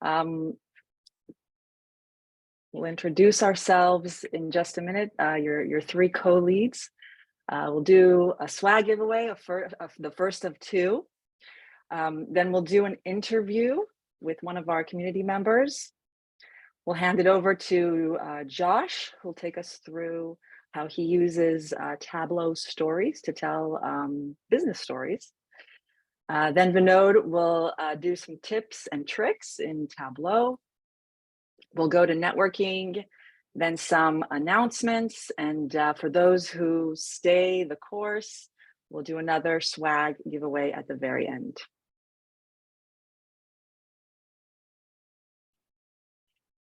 We'll introduce ourselves in just a minute. Your three co-leads. We'll do a swag giveaway, the first of two. Then we'll do an interview with one of our community members. We'll hand it over to Josh, who'll take us through how he uses Tableau stories to tell business stories. Then Vinodh will do some tips and tricks in Tableau. We'll go to networking, then some announcements. And for those who stay the course, we'll do another swag giveaway at the very end.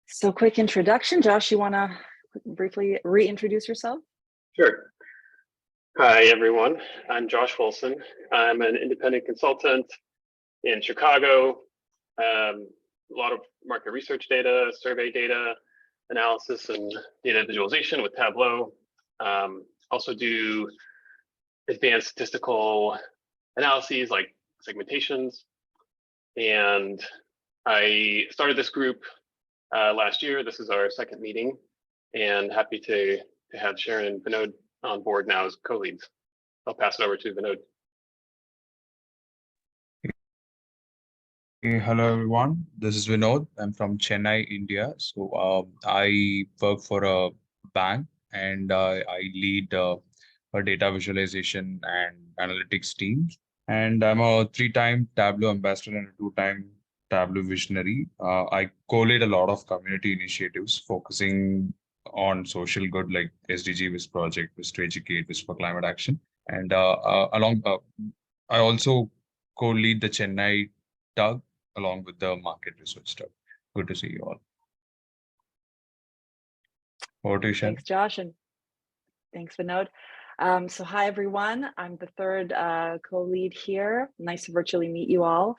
So quick introduction. Josh, you want to briefly reintroduce yourself? Sure. Hi, everyone. I'm Josh Wilson. I'm an independent consultant in Chicago. A lot of market research data, survey data, analysis, and data visualization with Tableau. Also do advanced statistical analyses like segmentations. And I started this group last year. This is our second meeting, and happy to have Sharon and Vinodh on board now as co-leads. I'll pass it over to Vinodh. Hey, hello everyone. This is Vinodh. I'm from Chennai, India. So I work for a bank, and I lead a data visualization and analytics team. And I'm a 3-time Tableau ambassador and a 2-time Tableau visionary. I co-lead a lot of community initiatives focusing on social good like SDG, WIS Project, WIS to Educate, WIS for Climate Action. And I also co-lead the Chennai TUG along with the market research stuff. Good to see you all. Over to you, Sharon. Thanks, Josh, and thanks, Vinodh. So hi, everyone. I'm the third co-lead here. Nice to virtually meet you all.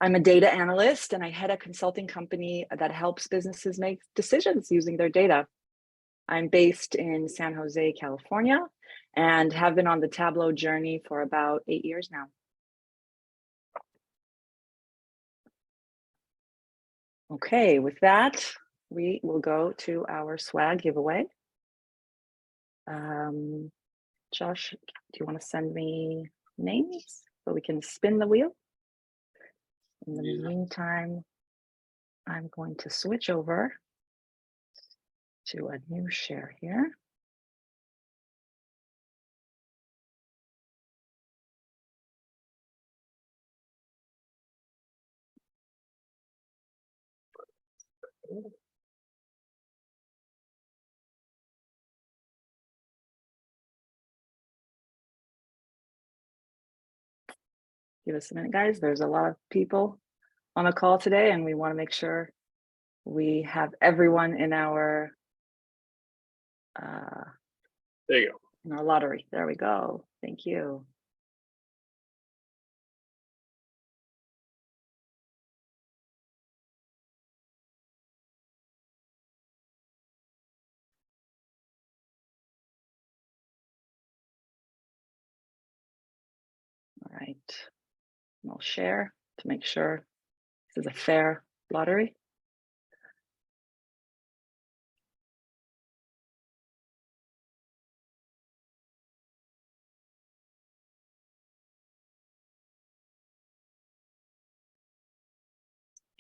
I'm a data analyst, and I head a consulting company that helps businesses make decisions using their data. I'm based in San Jose, California, and have been on the Tableau journey for about 8 years now. Okay, with that, we will go to our swag giveaway. Josh, do you want to send me names so we can spin the wheel? In the meantime, I'm going to switch over to a new share here. Give us a minute, guys. There's a lot of people on the call today, and we want to make sure we have everyone in our there you go. In our lottery. There we go. Thank you. All right. And I'll share to make sure this is a fair lottery.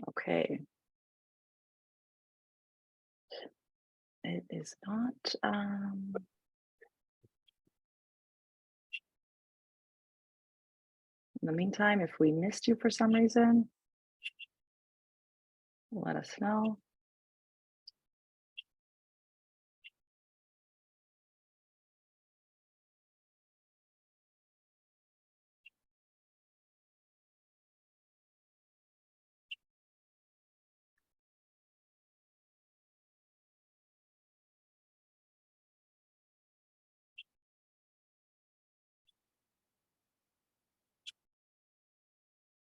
Okay. It is not. In the meantime, if we missed you for some reason, let us know.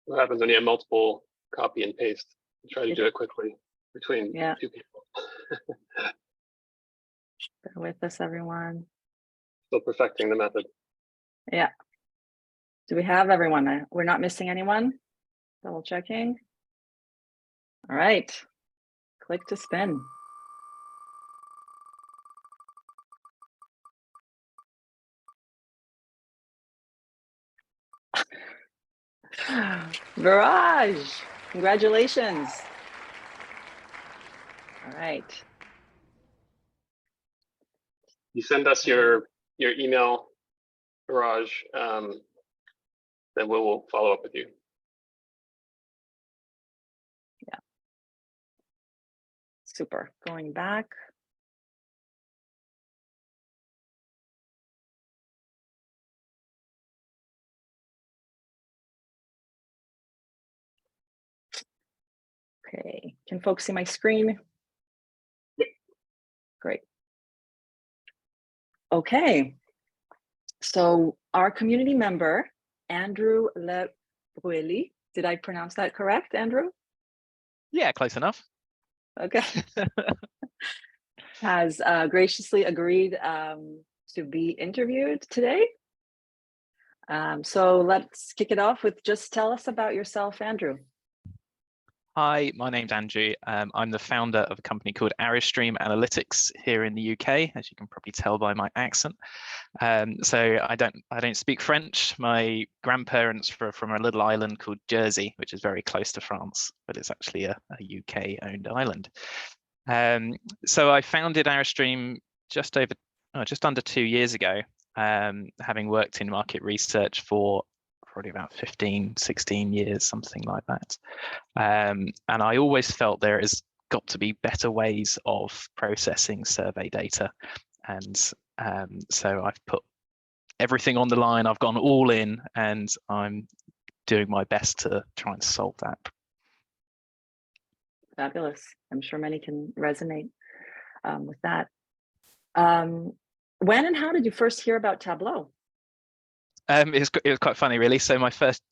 What happens when you have multiple copy and paste? Try to do it quickly between two people. Bear with us, everyone. Still perfecting the method. Yeah. Do we have everyone? We're not missing anyone? Double checking. All right, click to spin. Viraj, congratulations. All right. You send us your email, Raj, then we will follow up with you. Yeah. Super. Going back. Okay. Can folks see my screen? Yep. Great. Okay. So our community member, Andrew Lebrueli, did I pronounce that correct, Andrew? Yeah, close enough. Okay. Has graciously agreed to be interviewed today. So let's kick it off with just tell us about yourself, Andrew. Hi, my name's Andrew. I'm the founder of a company called Arrowstream Analytics here in the UK, as you can probably tell by my accent. So I don't speak French. My grandparents were from a little island called Jersey, which is very close to France, but it's actually a UK-owned island. So I founded Arrowstream just under 2 years ago, having worked in market research for probably about 15, 16 years, something like that. And I always felt there has got to be better ways of processing survey data. And so I've put everything on the line. I've gone all in, and I'm doing my best to try and solve that. Fabulous. I'm sure many can resonate with that. When and how did you first hear about Tableau? It was quite funny, really. So my first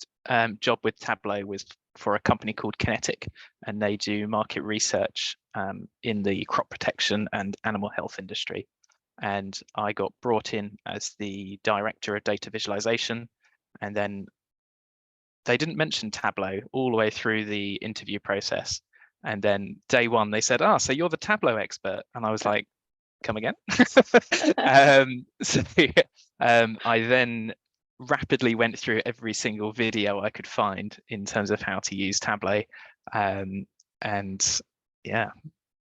job with Tableau was for a company called Kinetic, and they do market research in the crop protection and animal health industry. And I got brought in as the director of data visualization, and then they didn't mention Tableau all the way through the interview process. And then day one, they said, so you're the Tableau expert. And I was like, come again? I then rapidly went through every single video I could find in terms of how to use Tableau. And yeah,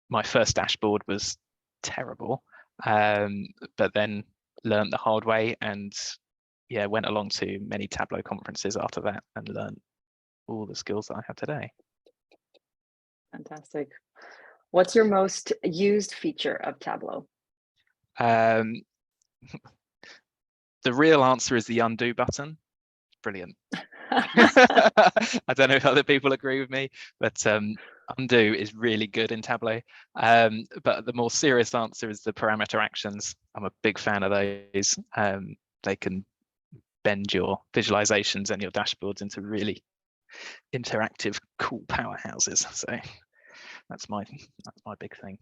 my first dashboard was terrible, but then learned the hard way, and yeah, went along to many Tableau conferences after that and learned all the skills that I have today. Fantastic. What's your most used feature of Tableau? The real answer is the undo button. Brilliant. I don't know if other people agree with me, but undo is really good in Tableau. But the more serious answer is the parameter actions. I'm a big fan of those. They can bend your visualizations and your dashboards into really interactive, cool powerhouses. So that's my big thing.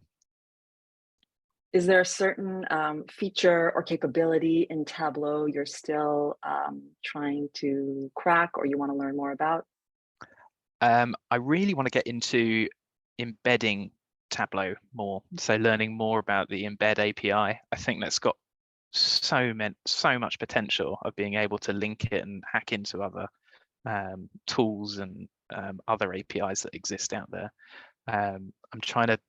Is there a certain feature or capability in Tableau you're still trying to crack or you want to learn more about? I really want to get into embedding Tableau more. So learning more about the embed API. I think that's got so much potential of being able to link it and hack into other tools and other APIs that exist out there. I'm trying to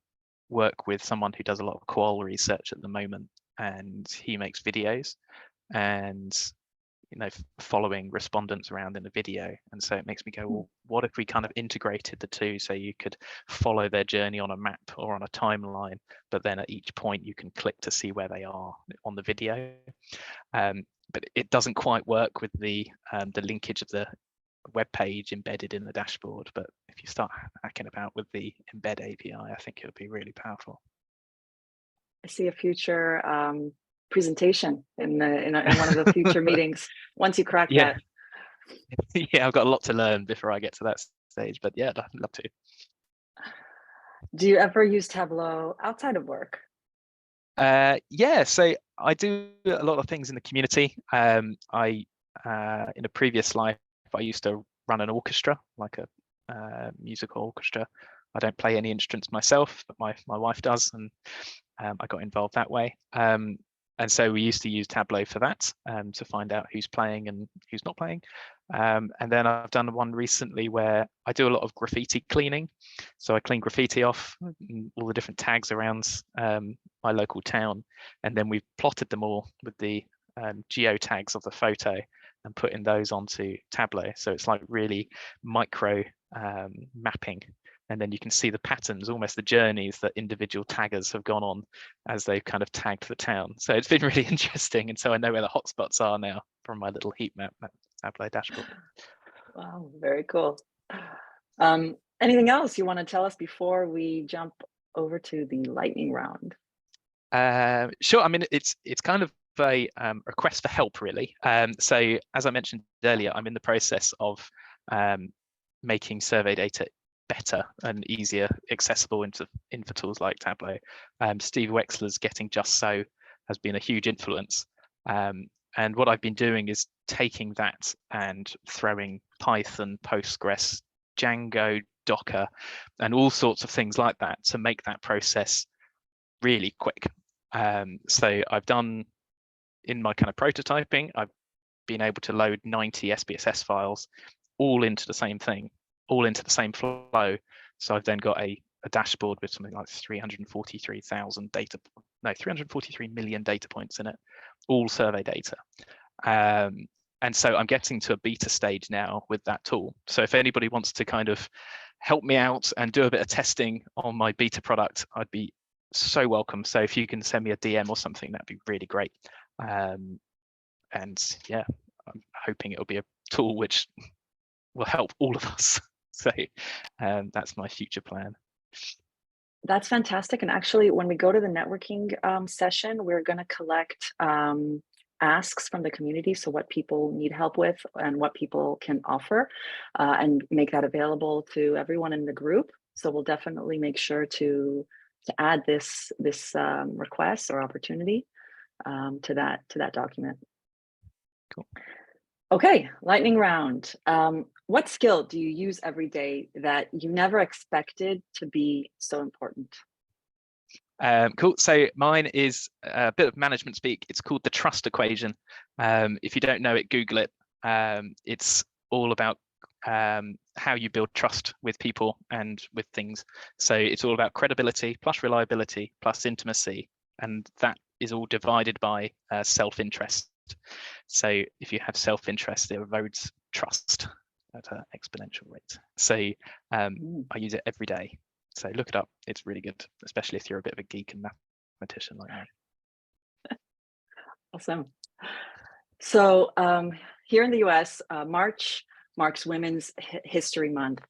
work with someone who does a lot of qual research at the moment, and he makes videos and following respondents around in a video, and so it makes me go, well, what if we kind of integrated the two, so you could follow their journey on a map or on a timeline, but then at each point you can click to see where they are on the video. But it doesn't quite work with the linkage of the web page embedded in the dashboard. But if you start hacking about with the embed API, I think it'll be really powerful. I see a future presentation in one of the future meetings once you crack that. Yeah, I've got a lot to learn before I get to that stage, but yeah, I'd love to. Do you ever use Tableau outside of work? Yeah, so I do a lot of things in the community. In a previous life, I used to run an orchestra, like a musical orchestra, I don't play any instruments myself, but my wife does, and I got involved that way. And so we used to use Tableau for that, to find out who's playing and who's not playing. And then I've done one recently where I do a lot of graffiti cleaning. So I clean graffiti off all the different tags around my local town. And then we've plotted them all with the geo tags of the photo and putting those onto Tableau. So it's like really micro mapping. And then you can see the patterns, almost the journeys that individual taggers have gone on as they've kind of tagged the town. So it's been really interesting. And so I know where the hotspots are now from my little heat map Tableau dashboard. Wow, very cool. Anything else you want to tell us before we jump over to the lightning round? Sure. I mean, it's kind of a request for help, really. So as I mentioned earlier, I'm in the process of making survey data better and easier accessible into tools like Tableau. Steve Wexler's Getting Just So has been a huge influence. And what I've been doing is taking that and throwing Python, Postgres, Django, Docker, and all sorts of things like that to make that process really quick. So I've done, in my kind of prototyping, I've been able to load 90 SPSS files all into the same thing, all into the same flow. So I've then got a dashboard with something like 343 million data points in it, all survey data. And so I'm getting to a beta stage now with that tool. So if anybody wants to kind of help me out and do a bit of testing on my beta product, I'd be so welcome. So if you can send me a DM or something, that'd be really great. And yeah, I'm hoping it'll be a tool which will help all of us. So that's my future plan. That's fantastic. And actually, when we go to the networking session, we're going to collect asks from the community. So what people need help with and what people can offer, and make that available to everyone in the group. So we'll definitely make sure to add this request or opportunity to that document. Cool. Okay, lightning round. What skill do you use every day that you never expected to be so important? Cool. So mine is a bit of management speak. It's called the trust equation. If you don't know it, Google it. It's all about how you build trust with people and with things. So it's all about credibility plus reliability plus intimacy, and that is all divided by self-interest. So if you have self-interest, it erodes trust at an exponential rate. So I use it every day. So look it up. It's really good, especially if you're a bit of a geek and mathematician like me. Awesome. So here in the US, March marks Women's History Month.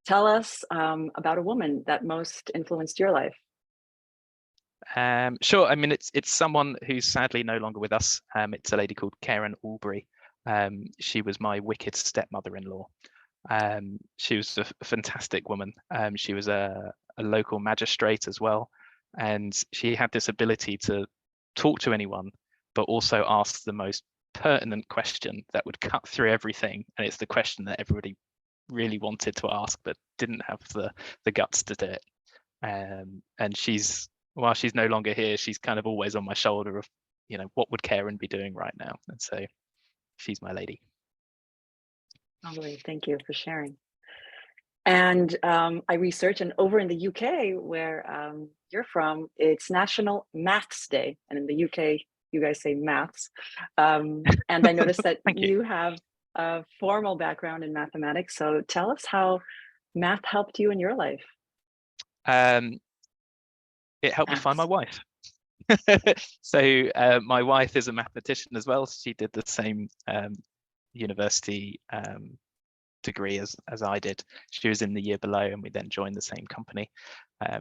Tell us about a woman that most influenced your life. Sure. I mean, it's someone who's sadly no longer with us. It's a lady called Karen Albury. She was my wicked stepmother-in-law. She was a fantastic woman. She was a local magistrate as well, and she had this ability to talk to anyone, but also ask the most pertinent question that would cut through everything. And it's the question that everybody really wanted to ask, but didn't have the guts to do it. And while she's no longer here, she's kind of always on my shoulder of, what would Karen be doing right now? And so she's my lady. Lovely, thank you for sharing. And I researched, and over in the UK, where you're from, it's National Maths Day. And in the UK, you guys say maths. And I noticed that you have a formal background in mathematics. So tell us how math helped you in your life. It helped me find my wife. So my wife is a mathematician as well. She did the same university degree as I did. She was in the year below, and we then joined the same company.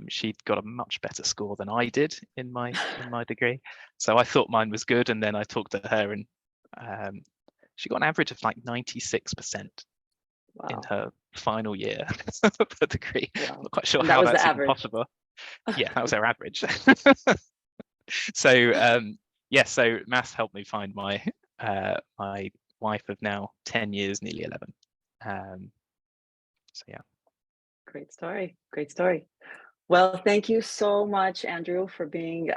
She'd got a much better score than I did in my degree, so I thought mine was good. And then I talked to her, and she got an average of like 96% in her final year of the degree. Wow. I'm not quite sure how that's even possible. Yeah, that was her average. So yeah, so maths helped me find my my wife of now 10 years, nearly 11. So yeah. Great story. Great story. Well, thank you so much, Andrew, for being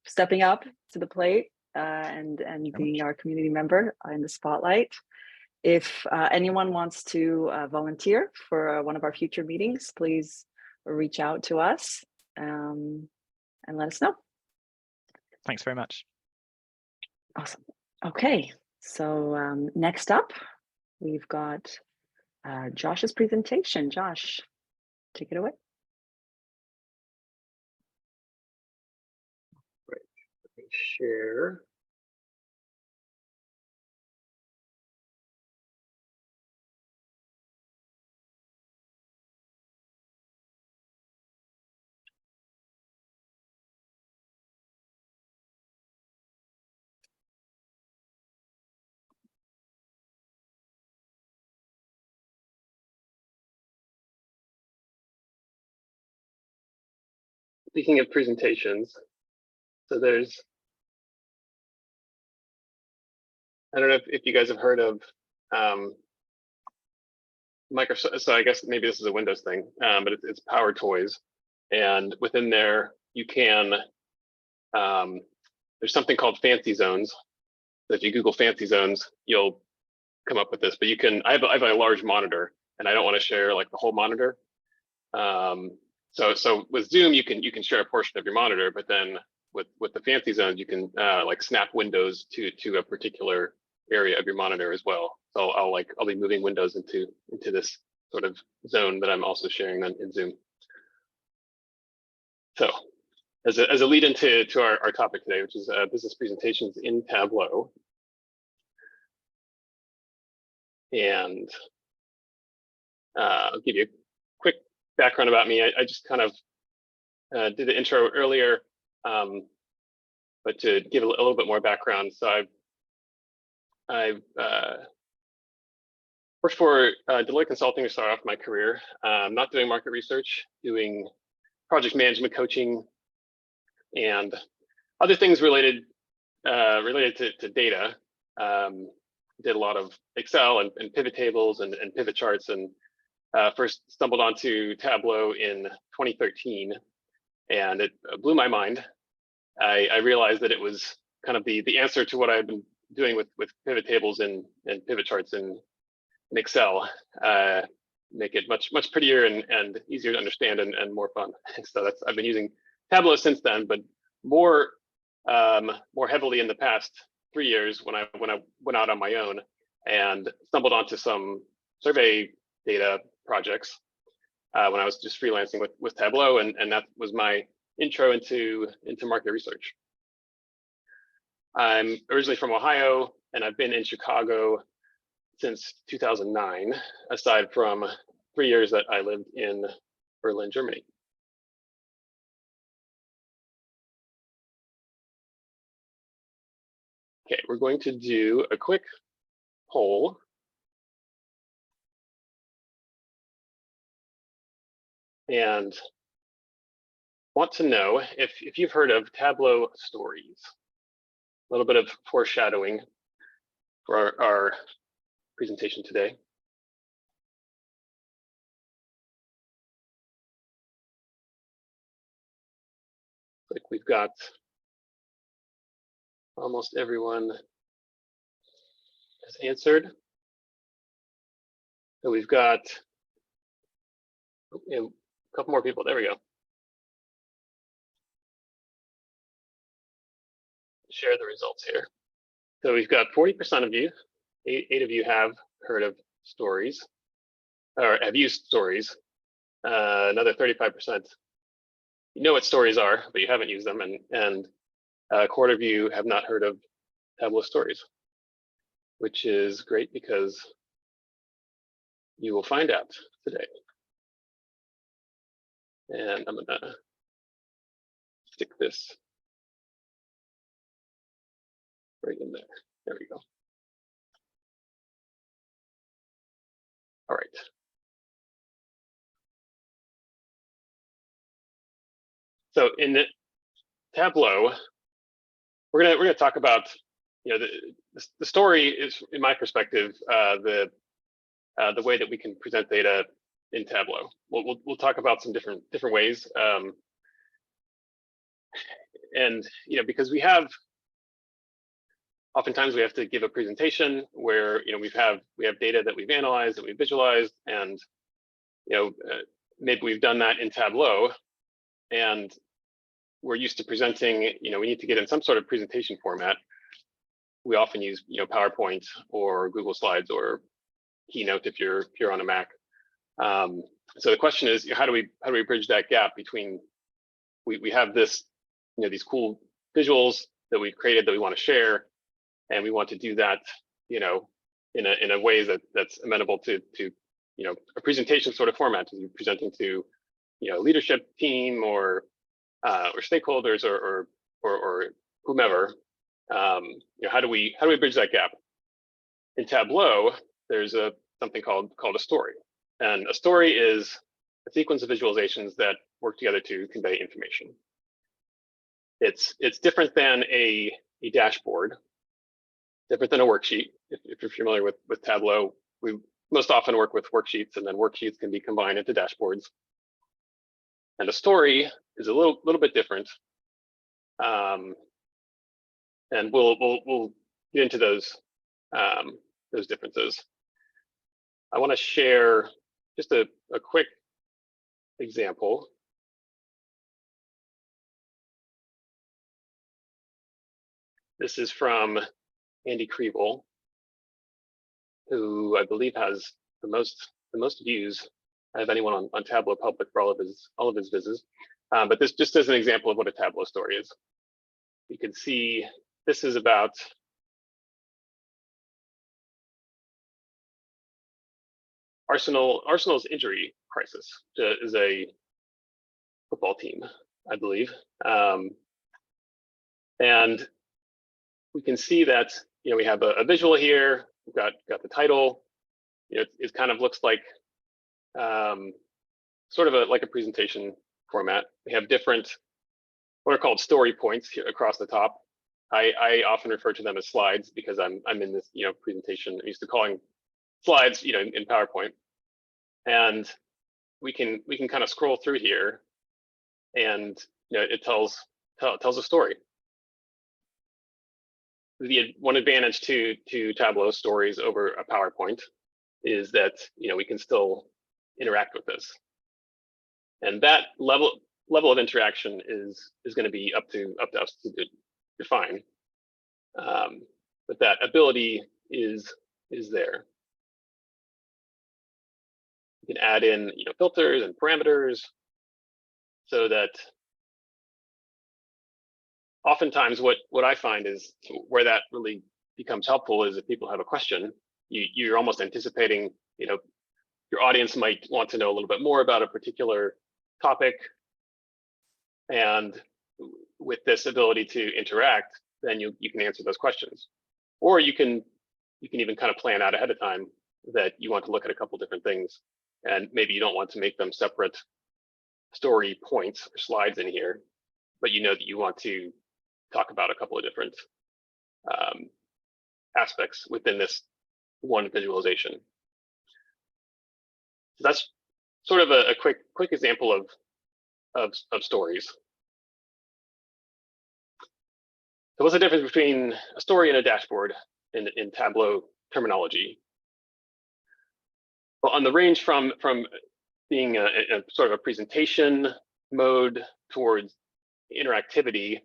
stepping up to the plate and being our community member in the spotlight. If anyone wants to volunteer for one of our future meetings, please reach out to us and let us know. Thanks very much. Awesome. Okay, so next up, we've got Josh's presentation. Josh, take it away. Right. Let me share. Speaking of presentations, so there's, I don't know if you guys have heard of Microsoft. So I guess maybe this is a Windows thing, but it's Power Toys. And within there, you can, there's something called fancy zones. So if you Google fancy zones, you'll come up with this, but you can, I have a large monitor and I don't want to share like the whole monitor. So with Zoom, you can share a portion of your monitor, but then with the fancy zones, you can like snap windows to a particular area of your monitor as well. So I'll be moving windows into this sort of zone that I'm also sharing then in Zoom. So as a lead into our topic today, which is business presentations in Tableau. And I'll give you a quick background about me. I just kind of did the intro earlier, but to give a little bit more background. So I've worked for Deloitte Consulting to start off my career. Not doing market research, doing project management coaching and other things related to data. Did a lot of Excel and pivot tables and pivot charts, and first stumbled onto Tableau in 2013, and it blew my mind. I realized that it was kind of the answer to what I've been doing with pivot tables and pivot charts in Excel. Make it much prettier and easier to understand and more fun. So I've been using Tableau since then, but more heavily in the past 3 years when I went out on my own and stumbled onto some survey data projects when I was just freelancing with Tableau, and that was my intro into market research. I'm originally from Ohio, and I've been in Chicago since 2009, aside from 3 years that I lived in Berlin, Germany. Okay, we're going to do a quick poll. And want to know if you've heard of Tableau stories. A little bit of foreshadowing for our presentation today. Like we've got almost everyone has answered. So we've got a couple more people. There we go. Share the results here. So we've got 40% of you, eight of you have heard of stories or have used stories. Another 35%, you know what stories are, but you haven't used them, and a quarter of you have not heard of Tableau stories, which is great because you will find out today. And I'm gonna stick this right in there. There we go. All right. So in the Tableau, we're gonna talk about, you know, the story is, in my perspective, the way that we can present data in Tableau. We'll talk about some different ways. And because oftentimes we have to give a presentation where we have data that we've analyzed, that we've visualized, and maybe we've done that in Tableau, and we're used to presenting. We need to get in some sort of presentation format. We often use PowerPoint or Google Slides or Keynote if you're on a Mac. So the question is, how do we bridge that gap between we have this these cool visuals that we've created that we want to share, and we want to do that in a way that's amenable to a presentation sort of format, to presenting to leadership team or stakeholders or whomever. How do we bridge that gap? In Tableau, there's something called a story, and a story is a sequence of visualizations that work together to convey information. It's different than a dashboard, different than a worksheet. If you're familiar with Tableau, we most often work with worksheets, and then worksheets can be combined into dashboards. And a story is a little bit different. And we'll get into those differences. I want to share just a quick example. This is from Andy Kriebel, who I believe has the most views of anyone on Tableau Public for all of his visits. But this just as an example of what a Tableau story is. You can see this is about Arsenal's injury crisis. Is a football team, I believe, and we can see that we have a visual here. We've got the title. It kind of looks like sort of like a presentation format. We have different what are called story points here across the top. I often refer to them as slides because I'm in this presentation. I'm used to calling slides in PowerPoint, and we can kind of scroll through here, and it tells a story. The one advantage to Tableau stories over a PowerPoint is that we can still interact with this, and that level of interaction is going to be up to us to define. But that ability is there. You can add in filters and parameters, so that oftentimes what I find is where that really becomes helpful is if people have a question, you're almost anticipating, your audience might want to know a little bit more about a particular topic. And with this ability to interact, then you can answer those questions. Or you can even kind of plan out ahead of time that you want to look at a couple different things, and maybe you don't want to make them separate story points or slides in here, but that you want to talk about a couple of different aspects within this one visualization. So that's sort of a quick example of stories. So what's the difference between a story and a dashboard in Tableau terminology? Well, on the range from being a sort of a presentation mode towards interactivity,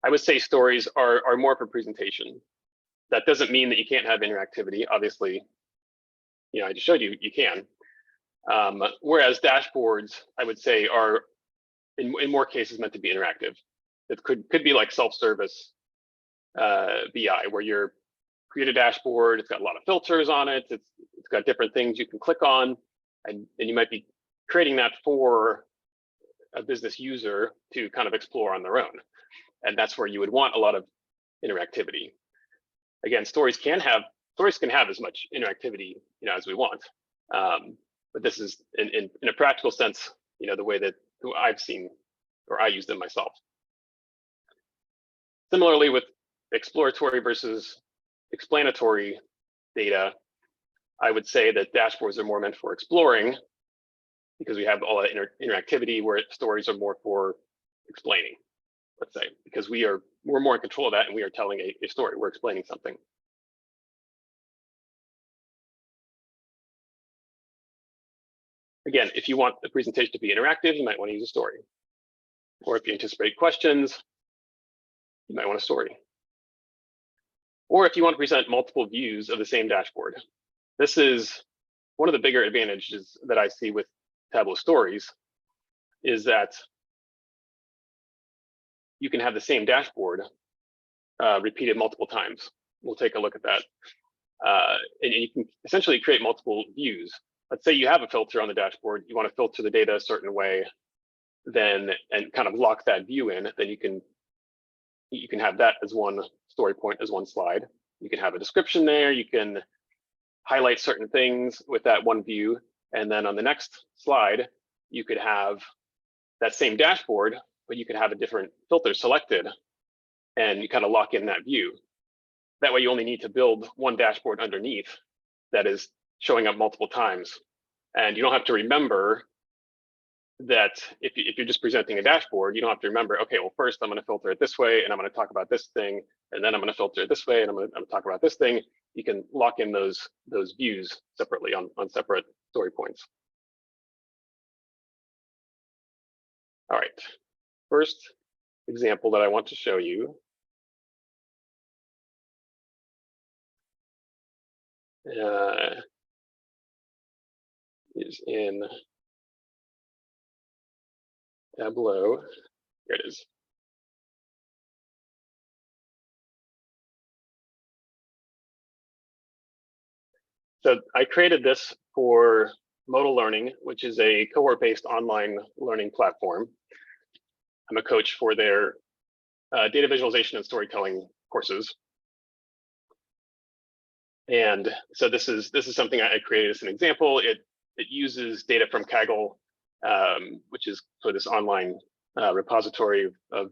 I would say stories are more for presentation. That doesn't mean that you can't have interactivity. Obviously, I just showed you can. Whereas dashboards, I would say, are in more cases meant to be interactive. It could be like self-service BI, where you're create a dashboard. It's got a lot of filters on it. It's got different things you can click on, and you might be creating that for a business user to kind of explore on their own. And that's where you would want a lot of interactivity. Again, stories can have as much interactivity as we want, but this is in a practical sense, the way that I've seen or I use them myself. Similarly, with exploratory versus explanatory data, I would say that dashboards are more meant for exploring, because we have all that interactivity, where stories are more for explaining, let's say, because we're more in control of that, and we are telling a story, we're explaining something. Again, if you want the presentation to be interactive, you might want to use a story. Or if you anticipate questions, you might want a story. Or if you want to present multiple views of the same dashboard. This is one of the bigger advantages that I see with Tableau stories, is that you can have the same dashboard repeated multiple times. We'll take a look at that. And you can essentially create multiple views. Let's say you have a filter on the dashboard, you want to filter the data a certain way, then and kind of lock that view in, then you can have that as one story point, as one slide. You can have a description there, you can highlight certain things with that one view, and then on the next slide, you could have that same dashboard, but you could have a different filter selected, and you kind of lock in that view. That way you only need to build one dashboard underneath that is showing up multiple times. And you don't have to remember that if you're just presenting a dashboard, you don't have to remember, okay, well, first I'm going to filter it this way, and I'm going to talk about this thing, and then I'm going to filter it this way, and I'm going to talk about this thing. You can lock in those views separately on separate story points. All right, first example that I want to show you is in Tableau. Here it is. So I created this for Modal Learning, which is a cohort-based online learning platform. I'm a coach for their data visualization and storytelling courses. And so this is something I created as an example. It uses data from Kaggle, which is for this online repository of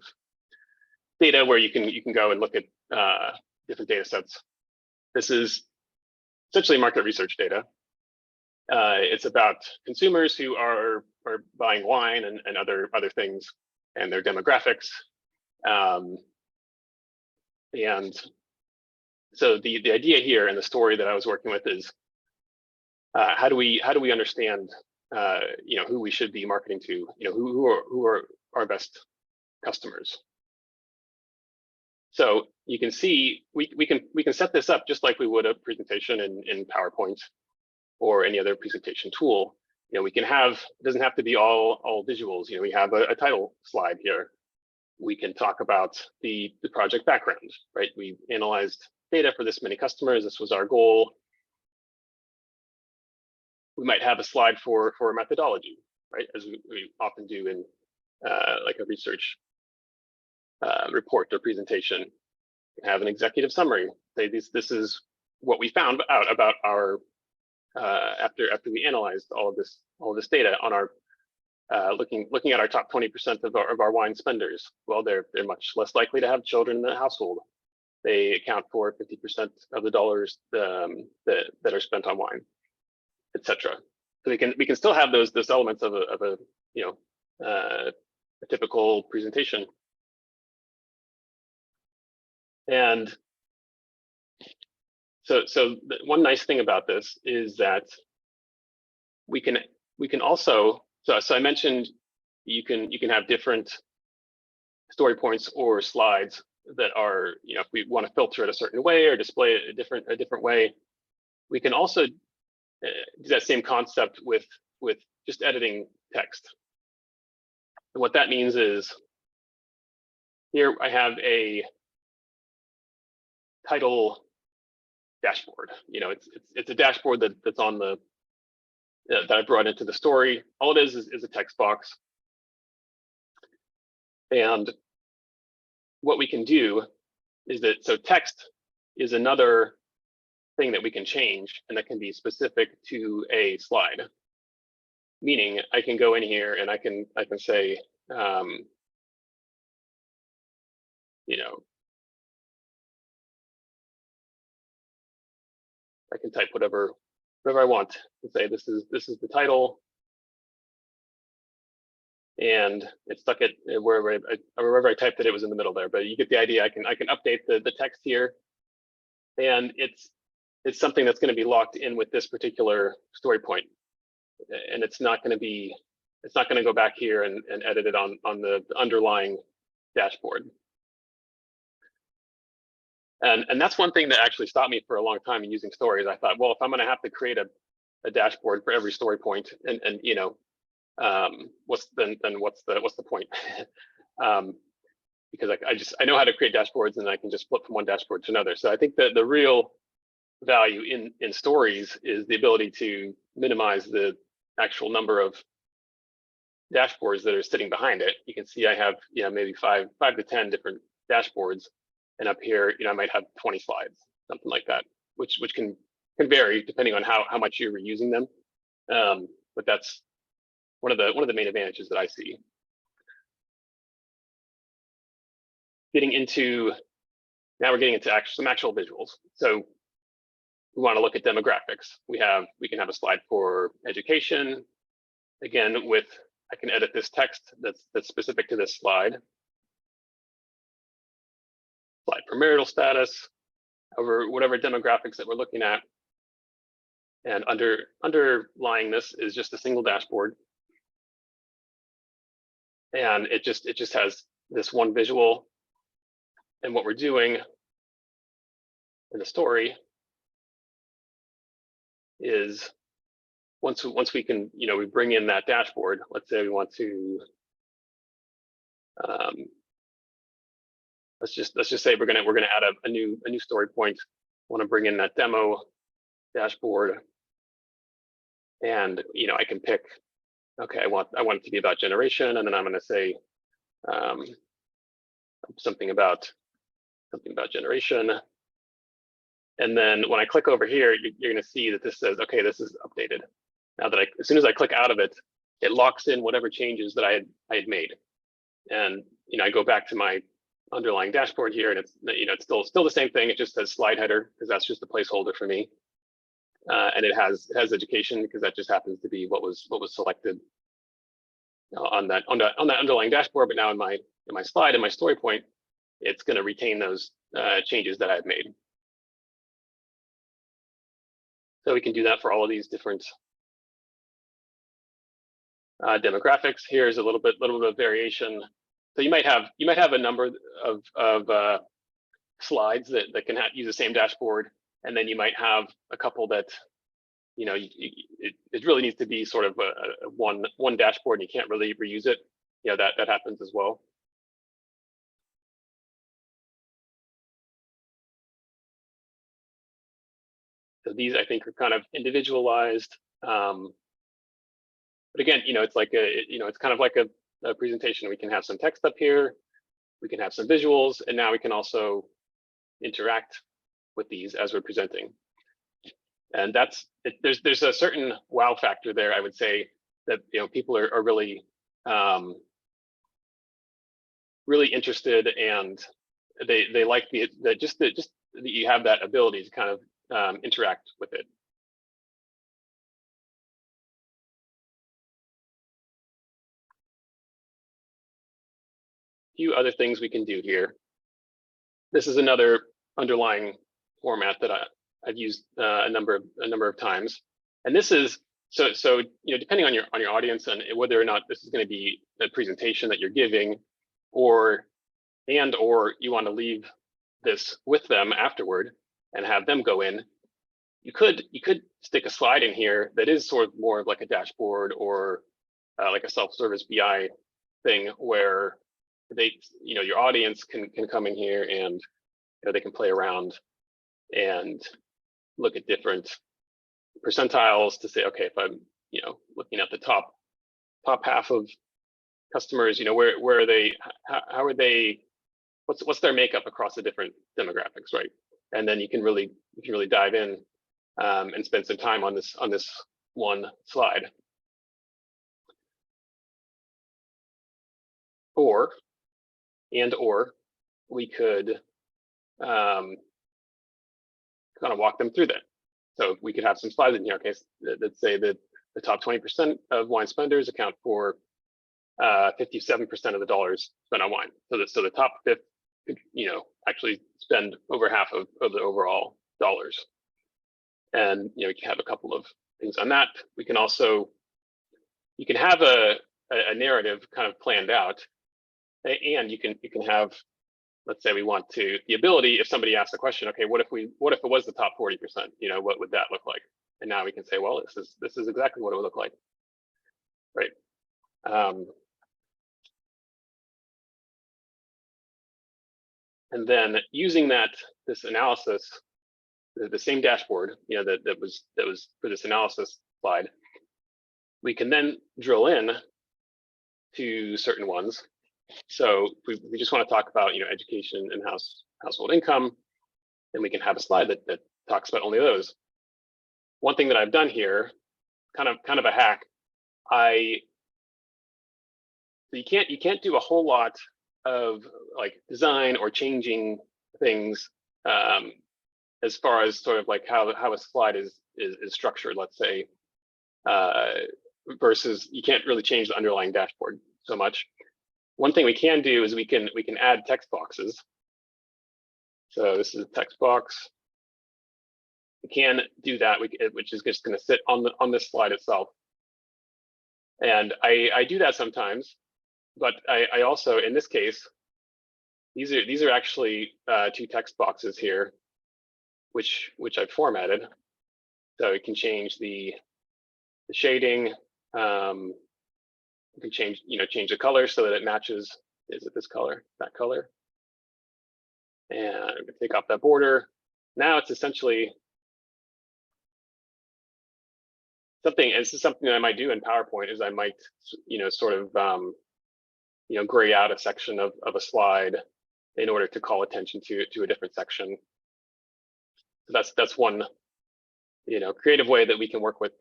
data where you can go and look at different data sets. This is essentially market research data. It's about consumers who are buying wine and other things, and their demographics. And so the idea here and the story that I was working with is how do we understand who we should be marketing to, who are our best customers. So you can see we can set this up just like we would a presentation in PowerPoint or any other presentation tool. We can have, it doesn't have to be all visuals. We have a title slide here. We can talk about the project background, right? We analyzed data for this many customers. This was our goal. We might have a slide for a methodology, right? As we often do in like a research report or presentation. We have an executive summary. Say this is what we found out about our after we analyzed all of this data on our looking at our top 20% of our wine spenders. Well, they're much less likely to have children in the household. They account for 50% of the dollars that are spent on wine, etc. So we can still have those elements of a typical presentation. And so one nice thing about this is that we can also, so I mentioned you can have different story points or slides that are, if we want to filter it a certain way or display it a different way, we can also do that same concept with just editing text. And what that means is, here I have a title dashboard. It's a dashboard that's on the that I brought into the story. All it is a text box. And what we can do is that, so text is another thing that we can change, and that can be specific to a slide. Meaning I can go in here and I can say, I can type whatever I want and say this is the title. and it's stuck at wherever I typed it was in the middle there, but you get the idea. I can update the text here, and it's something that's going to be locked in with this particular story point, and it's not going to go back here and edit it on the underlying dashboard. And that's one thing that actually stopped me for a long time in using stories. I thought, well, if I'm going to have to create a dashboard for every story point, and you know, what's the point? Because I know how to create dashboards, and I can just flip from one dashboard to another. So I think that the real value in stories is the ability to minimize the actual number of dashboards that are sitting behind it. You can see I have, you know, maybe five to 10 different dashboards, and up here, you know, I might have 20 slides, something like that, which can vary depending on how much you're reusing them. But that's one of the main advantages that I see. Now we're getting into some actual visuals. So we want to look at demographics. We can have a slide for education. Again, I can edit this text that's specific to this slide. Slide for marital status, over whatever demographics that we're looking at. And underlying this is just a single dashboard. And it just has this one visual. And what we're doing in the story is once we can, you know, we bring in that dashboard. Let's say we want to let's just say we're gonna add a new story point. Want to bring in that demo dashboard, and you know, I can pick. Okay, I want it to be about generation, and then I'm going to say something about generation. And then when I click over here, you're going to see that this says, okay, this is updated. Now that as soon as I click out of it, it locks in whatever changes that I had made. And you know, I go back to my underlying dashboard here, and it's, you know, it's still the same thing. It just says slide header because that's just a placeholder for me. And it has education because that just happens to be what was selected on that underlying dashboard. But now in my slide, in my story point, it's going to retain those changes that I've made. So we can do that for all of these different demographics. Here's a little bit of variation. So you might have a number of slides that can use the same dashboard, and then you might have a couple that, you know, it really needs to be sort of a one dashboard, and you can't really reuse it. You know, that happens as well. So these, I think, are kind of individualized. But again, you know, it's like it's kind of like a presentation. We can have some text up here, we can have some visuals, and now we can also interact with these as we're presenting. And that's there's a certain wow factor there, I would say, that, you know, people are really really interested, and they like that you have that ability to kind of interact with it. A few other things we can do here. This is another underlying format that I've used a number of times, and this is so you know, depending on your audience and whether or not this is going to be a presentation that you're giving, or you want to leave this with them afterward and have them go in. You could stick a slide in here that is sort of more of like a dashboard or like a self-service BI thing, where you know, your audience can come in here and, you know, they can play around and look at different percentiles to say, okay, if I'm, you know, looking at the top half of customers, you know, where are they, how are they, what's their makeup across the different demographics, right? And then you can really dive in and spend some time on this one slide. Or we could kind of walk them through that. So we could have some slides in here. Okay, let's say that the top 20% of wine spenders account for 57% of the dollars spent on wine. So the top fifth could, actually spend over half of the overall dollars. And you can have a couple of things on that. We can also, you can have a narrative kind of planned out, and you can have, let's say we want to, the ability, if somebody asks a question, okay, what if it was the top 40%, what would that look like? And now we can say, well, this is exactly what it would look like, right? And then using this analysis, the same dashboard, that was for this analysis slide, we can then drill in to certain ones. So we just want to talk about education and household income, and we can have a slide that talks about only those. One thing that I've done here, kind of a hack, you can't do a whole lot of like design or changing things as far as sort of like how a slide is structured, let's say, versus you can't really change the underlying dashboard so much. One thing we can do is we can add text boxes. So this is a text box. We can do that, which is just going to sit on this slide itself. And I do that sometimes, but I also, in this case, these are actually two text boxes here, which I've formatted. So it can change the shading. You can change the color so that it matches. Is it this color, that color? And I'm going to take off that border. Now it's essentially something. And this is something that I might do in PowerPoint. Is I might sort of gray out a section of a slide in order to call attention to a different section. So that's one creative way that we can work with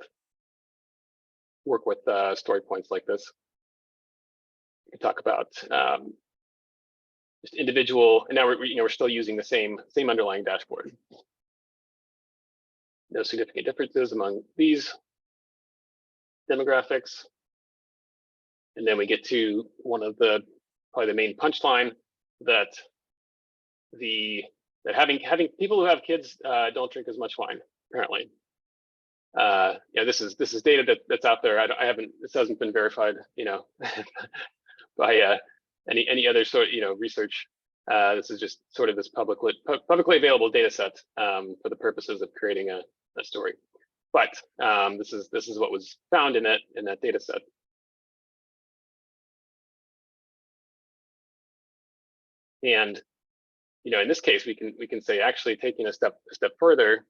story points like this. We can talk about just individual, and now we're still using the same underlying dashboard. No significant differences among these demographics. And then we get to one of probably the main punchline that having people who have kids don't drink as much wine, apparently. This is data that's out there. This hasn't been verified, by any other sort research. This is just sort of this publicly available data set for the purposes of creating a story. But this is what was found in that data set. And in this case, we can say actually taking a step further.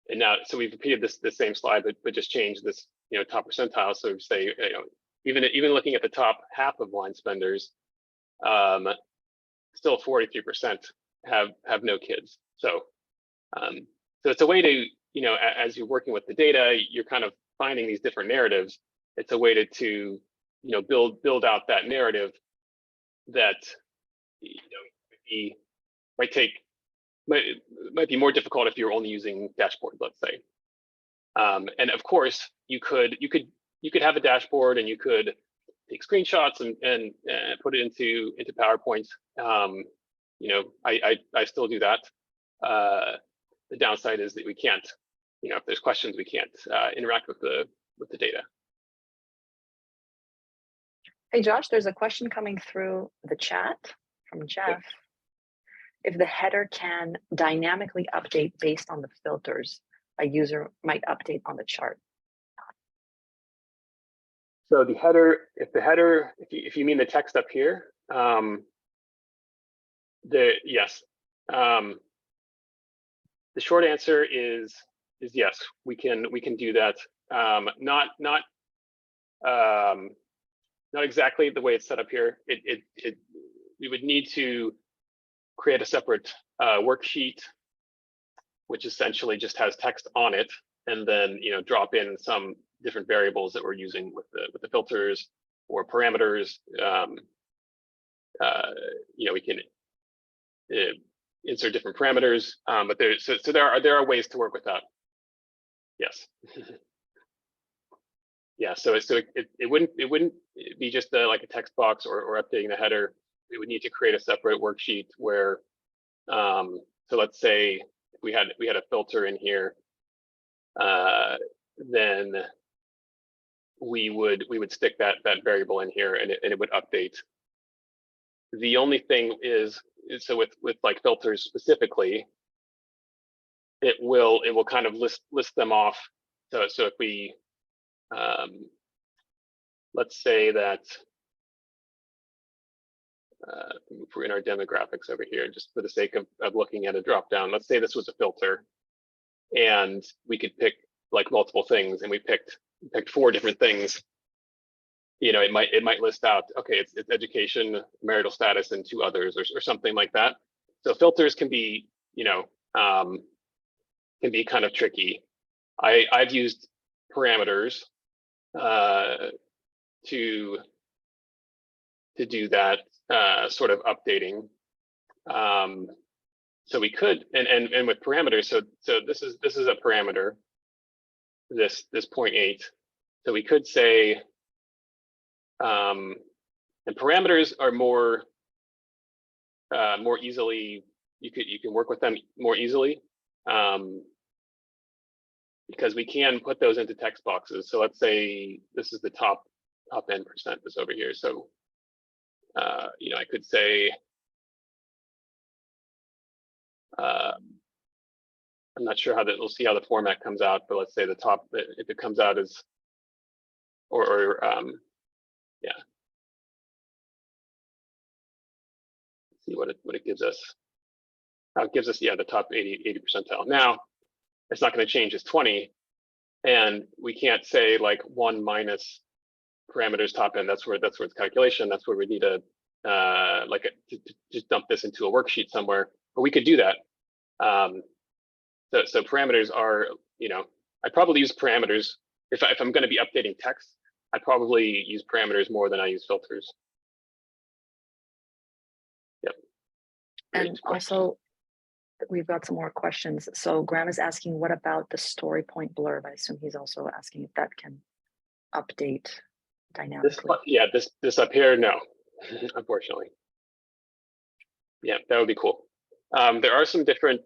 And now, so we've repeated this same slide, but just changed this top percentile. So we say even looking at the top half of wine spenders, still 43% have no kids. So so it's a way to as you're working with the data, you're kind of finding these different narratives. It's a way to build out that narrative that might be more difficult if you're only using dashboard, let's say. And of course, you could have a dashboard and you could take screenshots and put it into PowerPoint. I still do that. The downside is that we can't, if there's questions, we can't interact with the data. Hey, Josh, there's a question coming through the chat from Jeff. If the header can dynamically update based on the filters a user might update on the chart. So the header, if you mean the text up here, yes. The short answer is yes, we can do that. Not exactly the way it's set up here. We would need to create a separate worksheet, which essentially just has text on it, and then drop in some different variables that we're using with the filters or parameters. We can insert different parameters, but there are ways to work with that. Yes. yeah, so it wouldn't be just like a text box or updating the header. We would need to create a separate worksheet where, so let's say we had a filter in here, then we would stick that variable in here, and it would update. The only thing is so with like filters specifically, it will kind of list them off. So if we let's say that if we're in our demographics over here, just for the sake of looking at a drop down, let's say this was a filter, and we could pick like multiple things, and we picked 4 different things. You know, it might list out, okay, it's education, marital status, and 2 others, or something like that. So filters can be, you know, can be kind of tricky. I've used parameters to do that sort of updating. So we could, and with parameters, so this is a parameter, this 0.8. So we could say, and parameters are more easily, you can work with them more easily, because we can put those into text boxes. So let's say this is the top end percent, this over here. So you know, I could say, I'm not sure how that, we'll see how the format comes out, but let's say the top, if it comes out as, yeah. Let's see what it gives us. Oh, it gives us, yeah, the top 80 percentile. Now, it's not going to change as 20, and we can't say like 1 minus parameters top end. That's where it's calculation. That's where we need to just dump this into a worksheet somewhere. But we could do that. So parameters are, you know, I probably use parameters if I'm going to be updating text. I probably use parameters more than I use filters. Yep. And also, we've got some more questions. So Graham is asking, what about the story point blurb? I assume he's also asking if that can update dynamically. This up here, no, unfortunately. Yeah, that would be cool. There are some different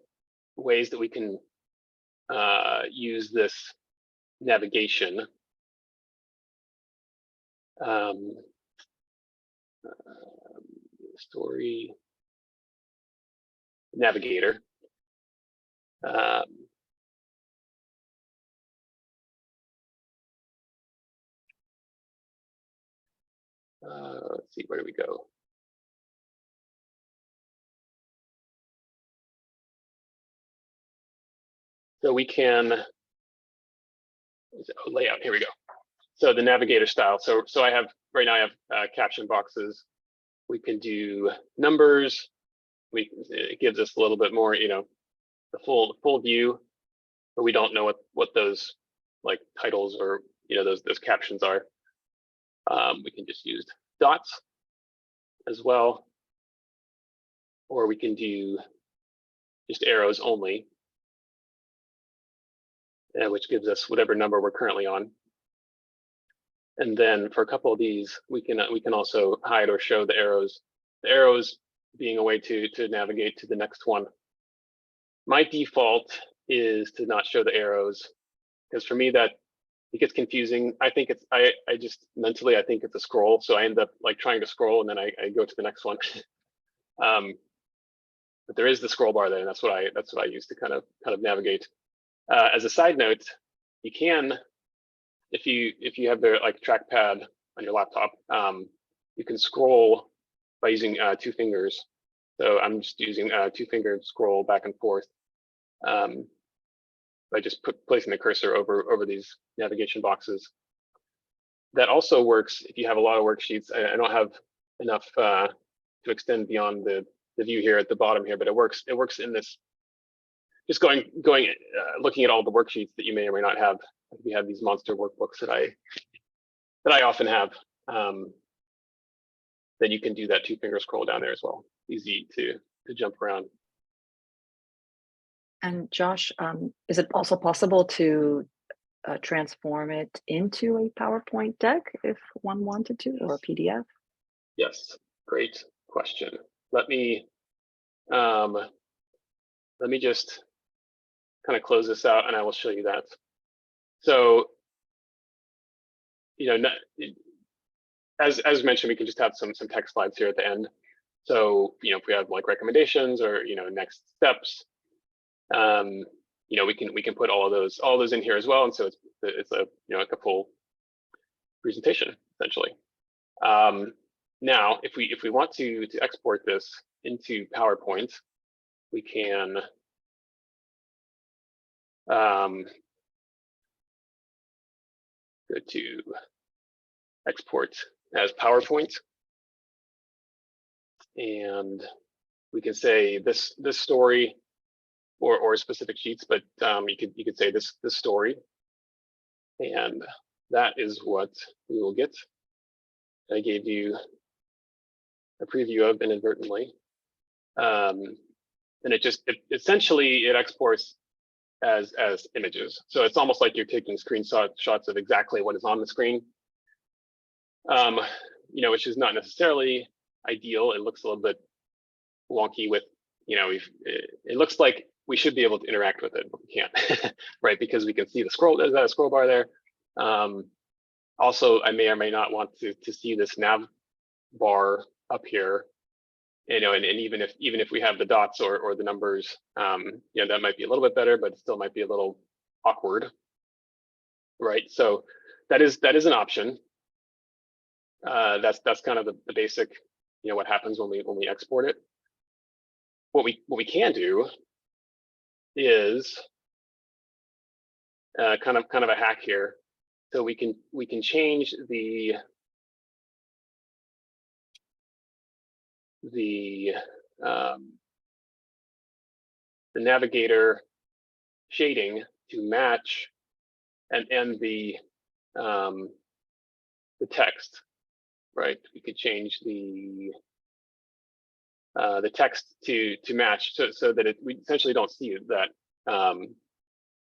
ways that we can use this navigation. Story navigator. Let's see, where do we go? So we can layout. Here we go. So the navigator style. So I have right now I have caption boxes. We can do numbers. It gives us a little bit more, you know, the full view, but we don't know what those like titles or, you know, those captions are. We can just use dots as well, or we can do just arrows only, which gives us whatever number we're currently on. And then for a couple of these, we can also hide or show the arrows. The arrows being a way to navigate to the next one. My default is to not show the arrows, because for me that it gets confusing. I think it's I just mentally I think it's a scroll, so I end up like trying to scroll and then I go to the next one. But there is the scroll bar there, and that's what I use to kind of navigate. As a side note, you can, if you have the like trackpad on your laptop, you can scroll by using 2 fingers. So I'm just using 2-fingered scroll back and forth by just placing the cursor over these navigation boxes. That also works if you have a lot of worksheets. I don't have enough to extend beyond the view here at the bottom here, but it works in this. Just looking at all the worksheets that you may or may not have. We have these monster workbooks that I often have. Then you can do that 2-finger scroll down there as well. Easy to jump around. And Josh, is it also possible to transform it into a PowerPoint deck if one wanted to, or a PDF? Yes, great question. Let me just kind of close this out, and I will show you that. So, as mentioned, we can just have some text slides here at the end. So, if we have like recommendations or next steps, we can put all those in here as well, and so it's a like a full presentation essentially. Now, if we want to export this into PowerPoint, we can go to export as PowerPoint, and we can say this story or specific sheets, but you could say this story, and that is what we will get. I gave you a preview of inadvertently, and it essentially exports as images. So it's almost like you're taking screenshots of exactly what is on the screen, which is not necessarily ideal. It looks a little bit wonky with, it looks like we should be able to interact with it, but we can't, right? Because we can see there's that scroll bar there. Also, I may or may not want to see this nav bar up here, and even if we have the dots or the numbers, that might be a little bit better, but it still might be a little awkward, right? So that is an option. That's kind of the basic, what happens when we export it. What we can do is kind of a hack here. So we can change the navigator shading to match and the text, right? We could change the text to match so that we essentially don't see that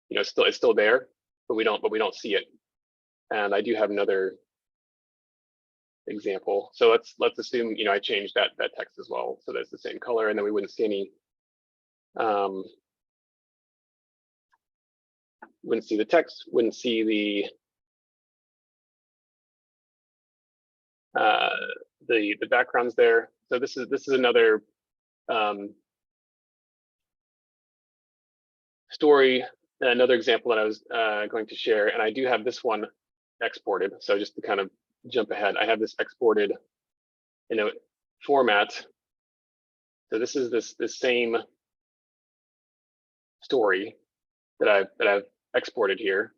it's still there, but we don't see it. And I do have another example. So let's assume I changed that text as well, so that's the same color, and then we wouldn't see any wouldn't see the text, wouldn't see the backgrounds there. So this is another story, another example that I was going to share, and I do have this one exported. So just to kind of jump ahead, I have this exported in a format. So this is this same story that I've exported here,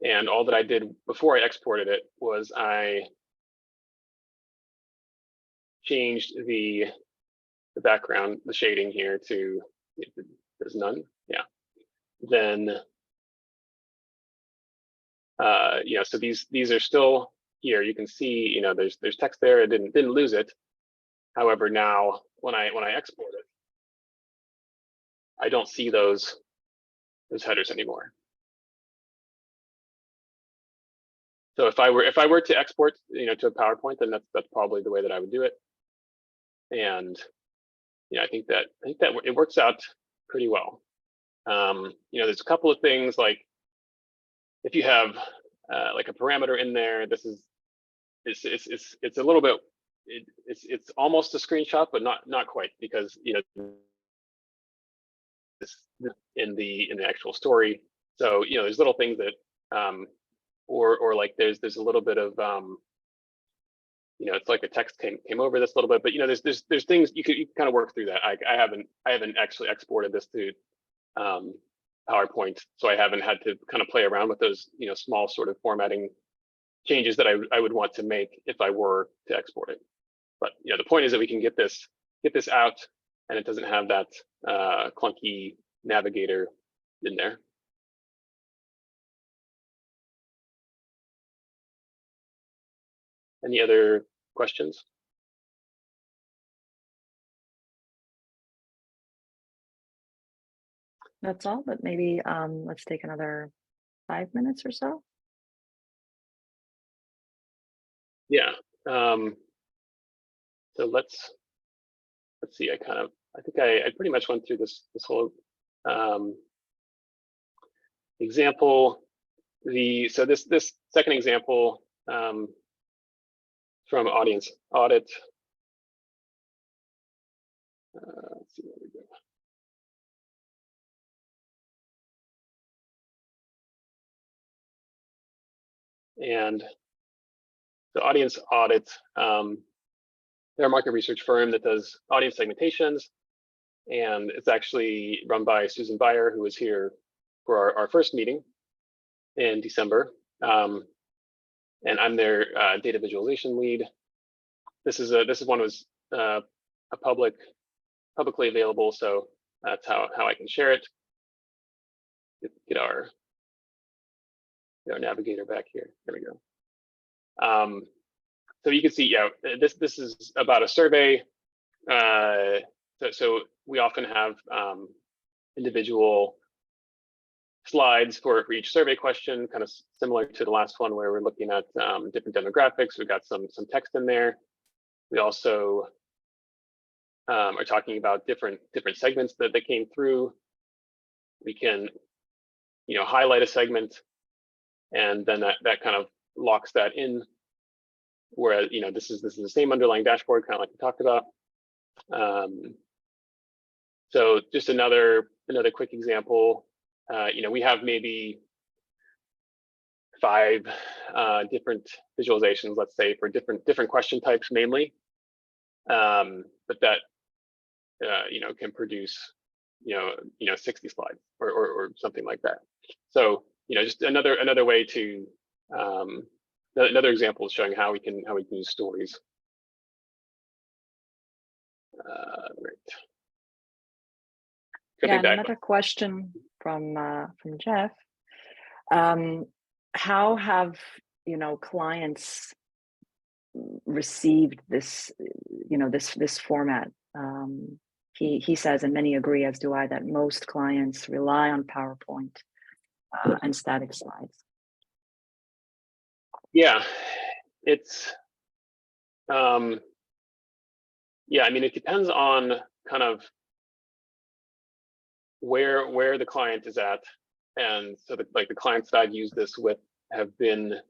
and all that I did before I exported it was I changed the background, the shading here to, there's none, yeah. Then so these are still here. You can see, there's text there. It didn't lose it. However, now when I export it, I don't see those headers anymore. So if I were to export, to a PowerPoint, then that's probably the way that I would do it. And I think that it works out pretty well. There's a couple of things, like if you have like a parameter in there, it's a little bit, it's almost a screenshot, but not quite, because this in the actual story. So there's little things that or like there's a little bit of it's like a text came over this a little bit, but there's things you can kind of work through that. I haven't actually exported this to PowerPoint, so I haven't had to kind of play around with those small sort of formatting changes that I would want to make if I were to export it. But the point is that we can get this out, and it doesn't have that clunky navigator in there. Any other questions? That's all, but maybe let's take another 5 minutes or so. Yeah. So let's see. I think I pretty much went through this whole example. So this second example from audience audit. Let's see where we go. And the audience audit, they're a market research firm that does audience segmentations, and it's actually run by Susan Beyer, who was here for our first meeting in December. And I'm their data visualization lead. This one was a publicly available, so that's how I can share it. Get our navigator back here. There we go. So you can see, yeah, this is about a survey. So we often have individual slides for each survey question, kind of similar to the last one where we're looking at different demographics. We've got some text in there. We also are talking about different segments that came through. We can, highlight a segment, and then that kind of locks that in. Whereas, this is the same underlying dashboard, kind of like we talked about. So just another quick example. We have maybe 5 different visualizations, let's say, for different question types mainly. But that can produce 60 slides or something like that. So just another way to another example is showing how we can use stories. Right. Yeah, and another question from Jeff. How have clients received this this format? He says, and many agree, as do I, that most clients rely on PowerPoint and static slides. Yeah, it's yeah, I mean, it depends on kind of where the client is at. And so the clients that I've used this with have been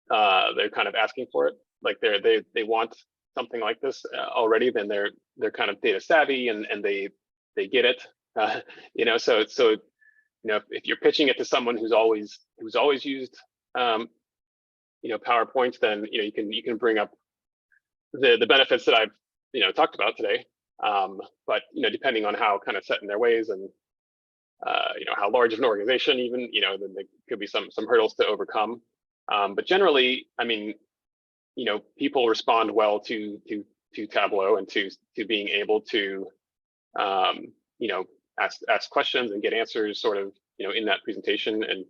they're kind of asking for it. Like they want something like this already, then they're kind of data savvy and they get it. So if you're pitching it to someone who's always used PowerPoint, then you can bring up the benefits that I've talked about today. But depending on how kind of set in their ways and how large of an organization, even then there could be some hurdles to overcome. But generally, I mean, people respond well to Tableau and to being able to ask questions and get answers sort of in that presentation. And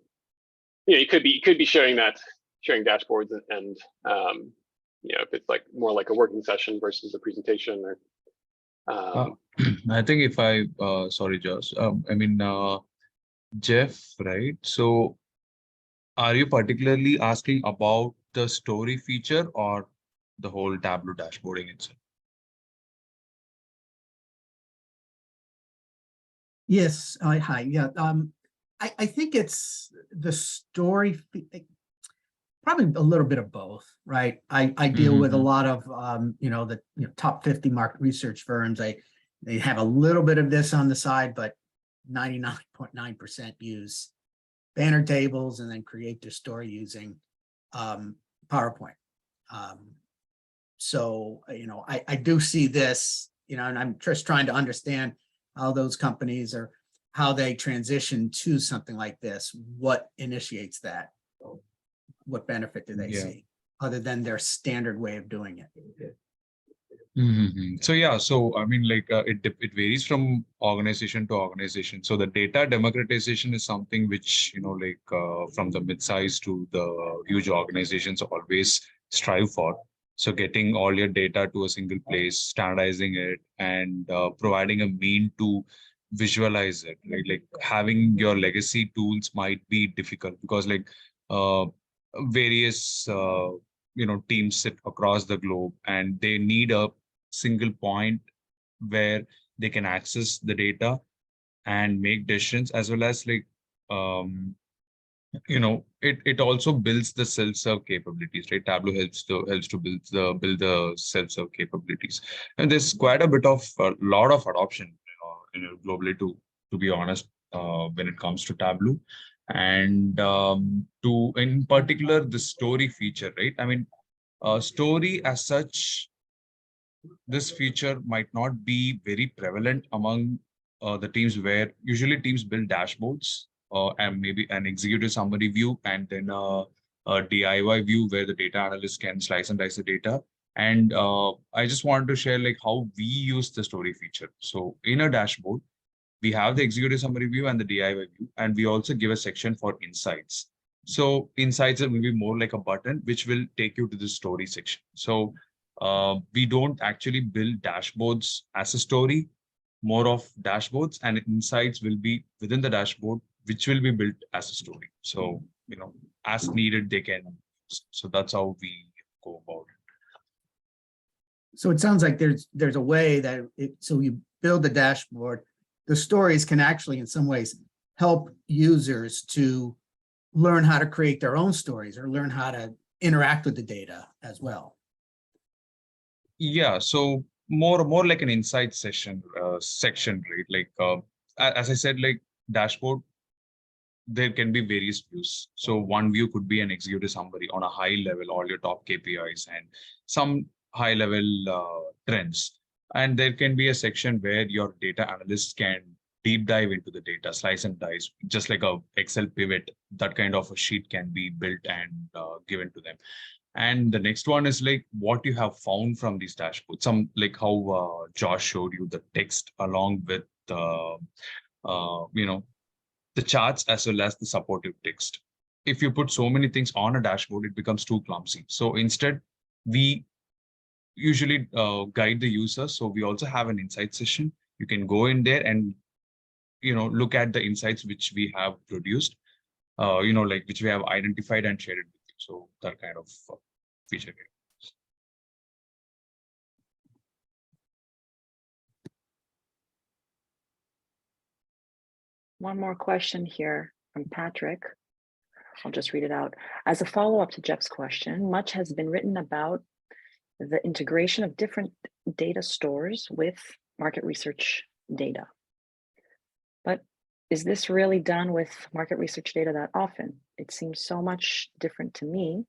you could be sharing dashboards and if it's like more like a working session versus a presentation. Or I think if I sorry, Josh, I mean Jeff, right? So are you particularly asking about the story feature or the whole Tableau dashboarding itself? Yes. Hi. Yeah. I think it's the story, probably a little bit of both, right? I deal with a lot of the top 50 market research firms. They have a little bit of this on the side, but 99.9% use banner tables and then create their story using PowerPoint. So I do see this, and I'm just trying to understand how those companies or how they transition to something like this. What initiates that? What benefit do they see other than their standard way of doing it? So yeah, so I mean, like it varies from organization to organization. So the data democratization is something which from the mid-size to the huge organizations always strive for. So getting all your data to a single place, standardizing it, and providing a mean to visualize it, right? Like having your legacy tools might be difficult because like various teams sit across the globe and they need a single point where they can access the data and make decisions, as well as like it also builds the self-serve capabilities, right? Tableau helps to build the self-serve capabilities, and there's quite a bit of a lot of adoption globally to be honest, when it comes to Tableau. And to in particular the story feature, right? I mean, story as such, this feature might not be very prevalent among the teams, where usually teams build dashboards and maybe an executive summary view and then a DIY view where the data analyst can slice and dice the data. And I just wanted to share like how we use the story feature. So in a dashboard, we have the executive summary view and the DIY view, and we also give a section for insights. So insights will be more like a button, which will take you to the story section. So we don't actually build dashboards as a story, more of dashboards, and insights will be within the dashboard, which will be built as a story. So, as needed, they can. So that's how we go about it. So it sounds like there's a way that so you build the dashboard, the stories can actually in some ways help users to learn how to create their own stories or learn how to interact with the data as well. Yeah, so more like an insight section, right? Like as I said, like dashboard, there can be various views. So one view could be an executive summary on a high level, all your top KPIs and some high level trends. And there can be a section where your data analysts can deep dive into the data, slice and dice, just like a Excel pivot. That kind of a sheet can be built and given to them. And the next one is like what you have found from these dashboards. Some like how Josh showed you the text along with the charts as well as the supportive text. If you put so many things on a dashboard, it becomes too clumsy. So instead, we usually guide the users. So we also have an insight session. You can go in there and look at the insights which we have produced, like which we have identified and shared it with you. So that kind of feature. One more question here from Patrick. I'll just read it out. As a follow-up to Jeff's question, much has been written about the integration of different data stores with market research data. But is this really done with market research data that often? It seems so much different to me.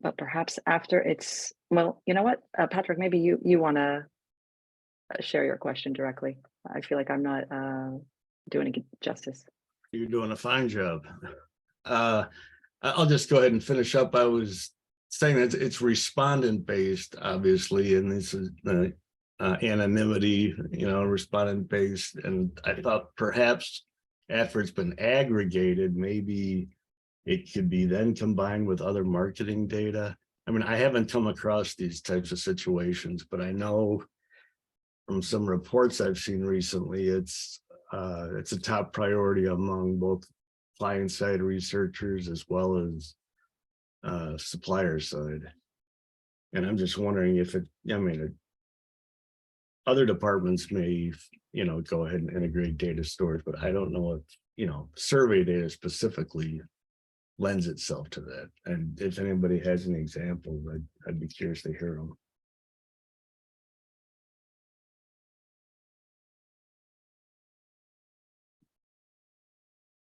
But perhaps after it's, well, you know what, Patrick, maybe you want to share your question directly. I feel like I'm not doing it justice. You're doing a fine job. I'll just go ahead and finish up. I was saying that it's respondent based, obviously, and this is anonymity, respondent based. And I thought perhaps after it's been aggregated, maybe it could be then combined with other marketing data. I mean, I haven't come across these types of situations, but I know from some reports I've seen recently, it's a top priority among both client side researchers as well as supplier side. And I'm just wondering if other departments may, go ahead and integrate data stores, but I don't know if, survey data specifically lends itself to that. And if anybody has any examples, I'd be curious to hear them.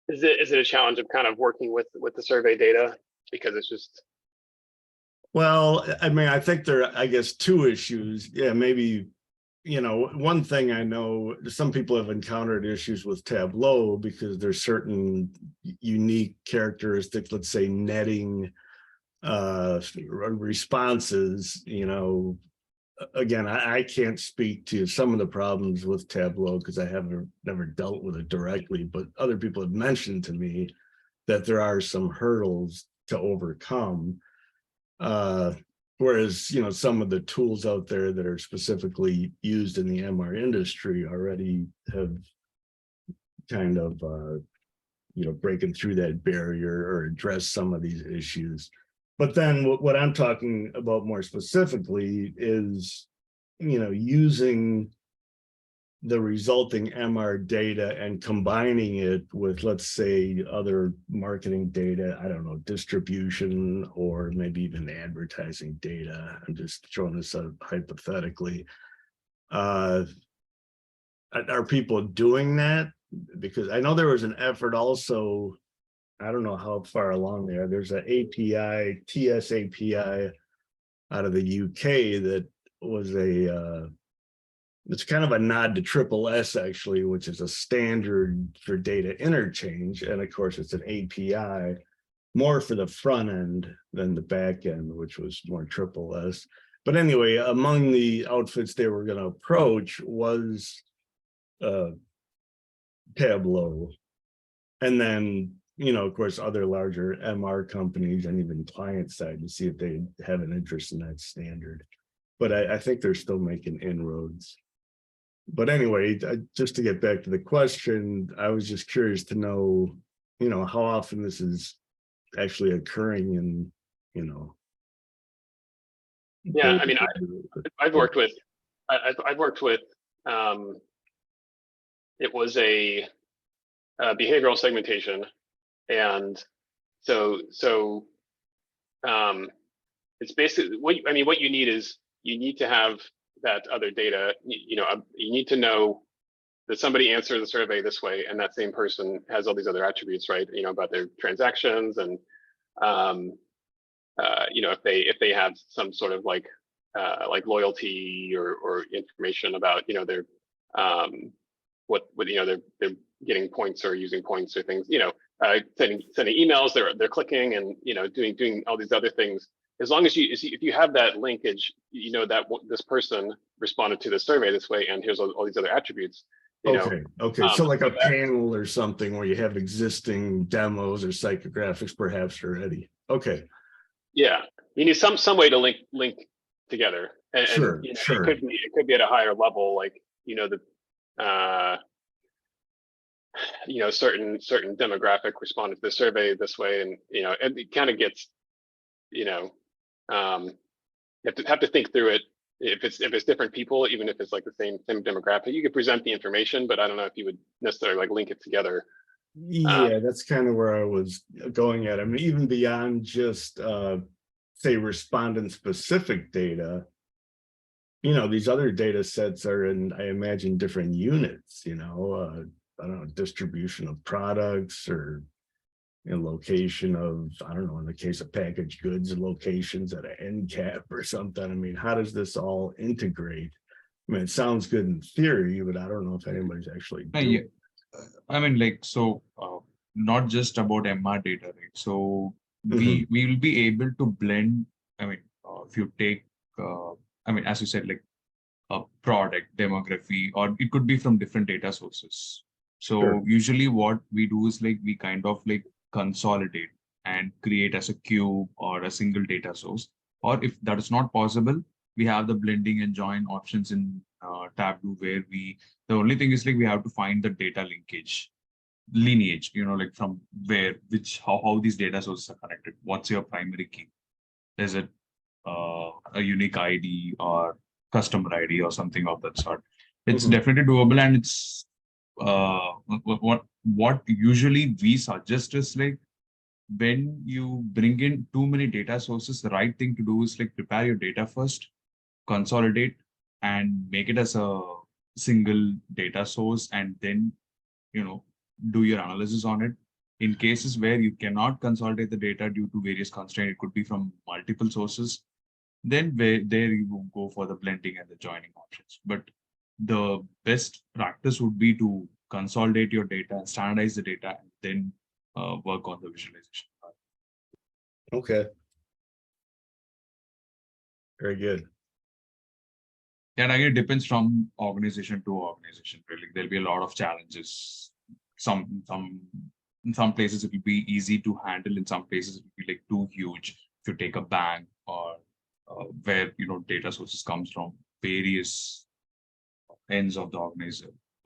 Is it a challenge of kind of working with the survey data because it's just? Well, I mean, I think there are, I guess, two issues. Yeah, maybe, one thing I know, some people have encountered issues with Tableau because there's certain unique characteristics, let's say netting responses, again, I can't speak to some of the problems with Tableau because I never dealt with it directly, but other people have mentioned to me that there are some hurdles to overcome. Whereas, some of the tools out there that are specifically used in the MR industry already have kind of, breaking through that barrier or address some of these issues. But then what I'm talking about more specifically is, using the resulting MR data and combining it with, let's say, other marketing data, I don't know, distribution, or maybe even advertising data. I'm just throwing this out hypothetically. Are people doing that? Because I know there was an effort also, I don't know how far along there, there's an API, TS API out of the UK that was it's kind of a nod to SSS actually, which is a standard for data interchange. And of course, it's an API more for the front end than the back end, which was more SSS. But anyway, among the outfits they were going to approach was Tableau. And then, of course, other larger MR companies and even client side to see if they have an interest in that standard. But I think they're still making inroads. But anyway, just to get back to the question, I was just curious to know, how often this is actually occurring in, Yeah, I mean, I've worked with, it was a behavioral segmentation, and so it's basically what you need is you need to have that other data. You need to know that somebody answered the survey this way, and that same person has all these other attributes, right? About their transactions, and if they have some sort of like loyalty or information about their what they're getting points or using points or things, sending emails, they're clicking and doing all these other things. As long as if you have that linkage, that this person responded to the survey this way, and here's all these other attributes. Okay. So like a panel or something where you have existing demos or psychographics perhaps already. Okay. Yeah, you need some way to link together. And, sure. It could be at a higher level, like certain demographic responded to the survey this way, and it kind of gets you have to think through it. If it's different people, even if it's like the same demographic, you could present the information, but I don't know if you would necessarily like link it together. Yeah, that's kind of where I was going at. I mean, even beyond just say respondent specific data, these other data sets are in, I imagine, different units, I don't know, distribution of products, or location of, I don't know, in the case of packaged goods, locations at an end cap or something. I mean, how does this all integrate? I mean, it sounds good in theory, but I don't know if anybody's actually doing it. I mean, not just about MR data, right? So we will be able to blend. I mean, if you take, as you said, like a product demography, or it could be from different data sources. So usually what we do is we kind of consolidate and create as a cube or a single data source. Or if that is not possible, we have the blending and join options in Tableau, where the only thing is we have to find the data lineage, from how these data sources are connected. What's your primary key? Is it a unique ID or customer ID or something of that sort? It's definitely doable, and it's what usually we suggest is when you bring in too many data sources, the right thing to do is prepare your data first, consolidate, and make it as a single data source, and then do your analysis on it. In cases where you cannot consolidate the data due to various constraints, it could be from multiple sources, then there you will go for the blending and the joining options. But the best practice would be to consolidate your data, standardize the data, and then work on the visualization part. Okay. Very good. And again, it depends from organization to organization. Really, there'll be a lot of challenges. In some places it will be easy to handle. In some places it will be too huge. If you take a bank or where data sources comes from various ends of the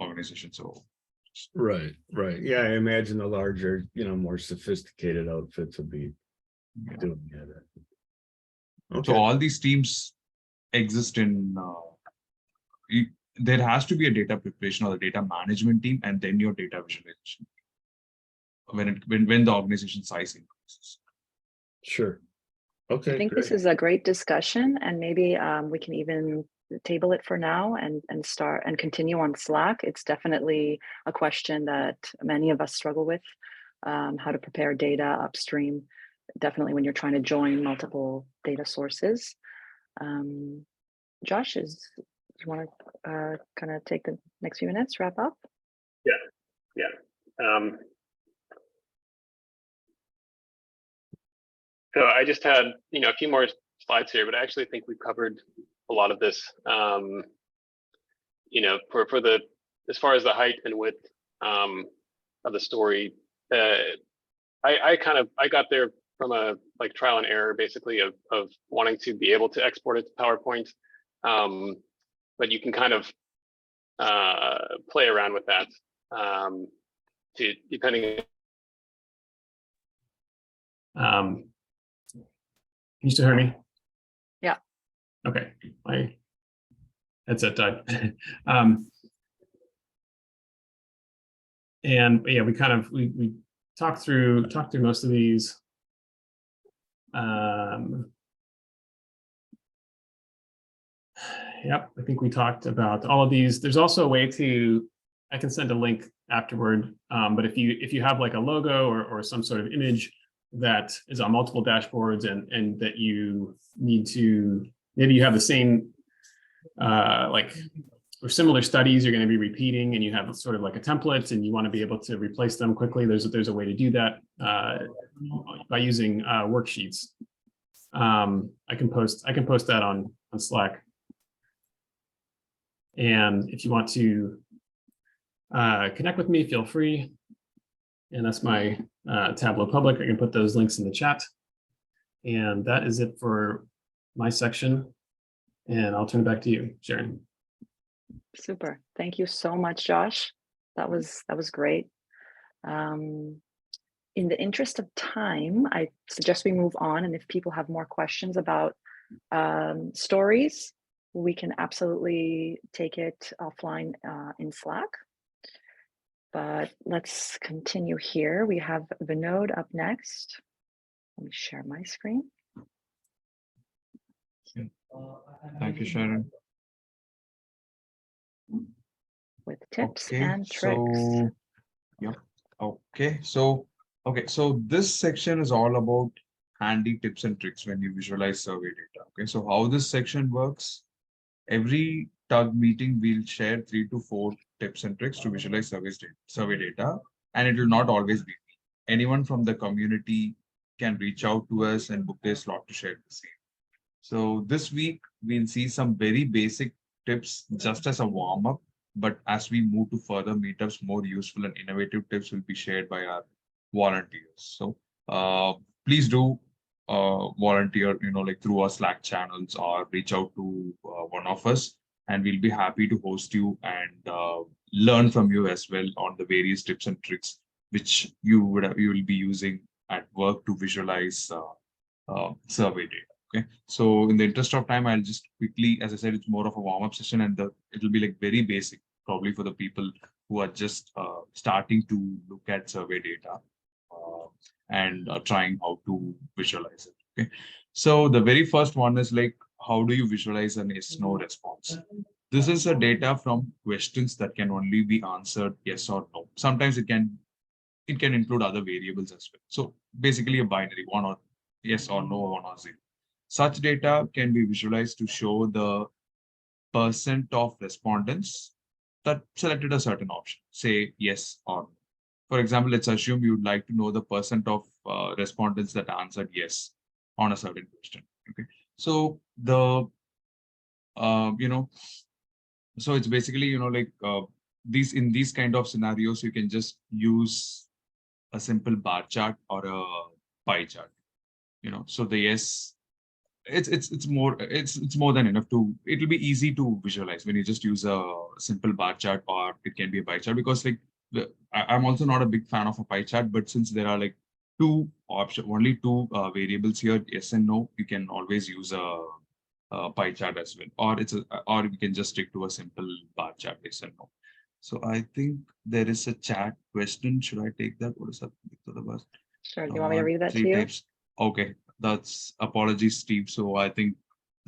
organization. So Right. Yeah, I imagine the larger, more sophisticated outfits would be doing that. so Okay. all these teams exist in. There has to be a data preparation or a data management team, and then your data visualization. When the organization size increases. Sure. Okay. I think great. this is a great discussion, and maybe we can even table it for now and start and continue on Slack. It's definitely a question that many of us struggle with, how to prepare data upstream, definitely when you're trying to join multiple data sources. Josh, do you want to kind of take the next few minutes, wrap up? Yeah. So I just had, a few more slides here, but I actually think we've covered a lot of this. For the, as far as the height and width of the story, I got there from a trial and error, basically, of wanting to be able to export it to PowerPoint. But you can kind of play around with that depending. Can you still hear me? Yeah. Okay, my headset died. And yeah, we talked through most of these. Yep, I think we talked about all of these. There's also a way I can send a link afterward, but if you have like a logo or some sort of image that is on multiple dashboards and that you need to, maybe you have the same or similar studies you're going to be repeating, and you have sort of like a template and you want to be able to replace them quickly, there's a way to do that by using worksheets. I can post that on Slack. And if you want to connect with me, feel free. And that's my Tableau public. I can put those links in the chat. And that is it for my section. And I'll turn it back to you, Sharon. Super. Thank you so much, Josh. That was great. In the interest of time, I suggest we move on. And if people have more questions about stories, we can absolutely take it offline in Slack. But let's continue here. We have Vinodh up next. Let me share my screen. Thank you, Sharon. With tips and tricks. So this section is all about handy tips and tricks when you visualize survey data. Okay, so how this section works, every TUG meeting we'll share 3 to 4 tips and tricks to visualize survey data, and it will not always be me. Anyone from the community can reach out to us and book their slot to share the same. So this week we'll see some very basic tips just as a warm-up, but as we move to further meetups, more useful and innovative tips will be shared by our volunteers. So please do volunteer, through our Slack channels, or reach out to one of us, and we'll be happy to host you and learn from you as well on the various tips and tricks which you will be using at work to visualize survey data. Okay, so in the interest of time, I'll just quickly, as I said, it's more of a warm-up session, and it'll be very basic, probably for the people who are just starting to look at survey data and trying how to visualize it. Okay, so the very first one is how do you visualize an yes/no response? This is a data from questions that can only be answered yes or no. Sometimes it can include other variables as well. So basically a binary, 1 or yes or no, 1 or 0. Such data can be visualized to show the percent of respondents that selected a certain option, say yes or no. For example, let's assume you'd like to know the percent of respondents that answered yes on a certain question. Okay, so so it's basically in these kind of scenarios, you can just use a simple bar chart or a pie chart. So the yes it's more than enough to, it'll be easy to visualize when you just use a simple bar chart, or it can be a pie chart, because like I'm also not a big fan of a pie chart, but since there are like only two variables here, yes and no, you can always use a pie chart as well, or we can just stick to a simple bar chart, yes and no. So I think there is a chat question. Should I take that? What is that? Sure. Do you want me to read that to Three you? types. Okay, that's apologies, Steve. So I think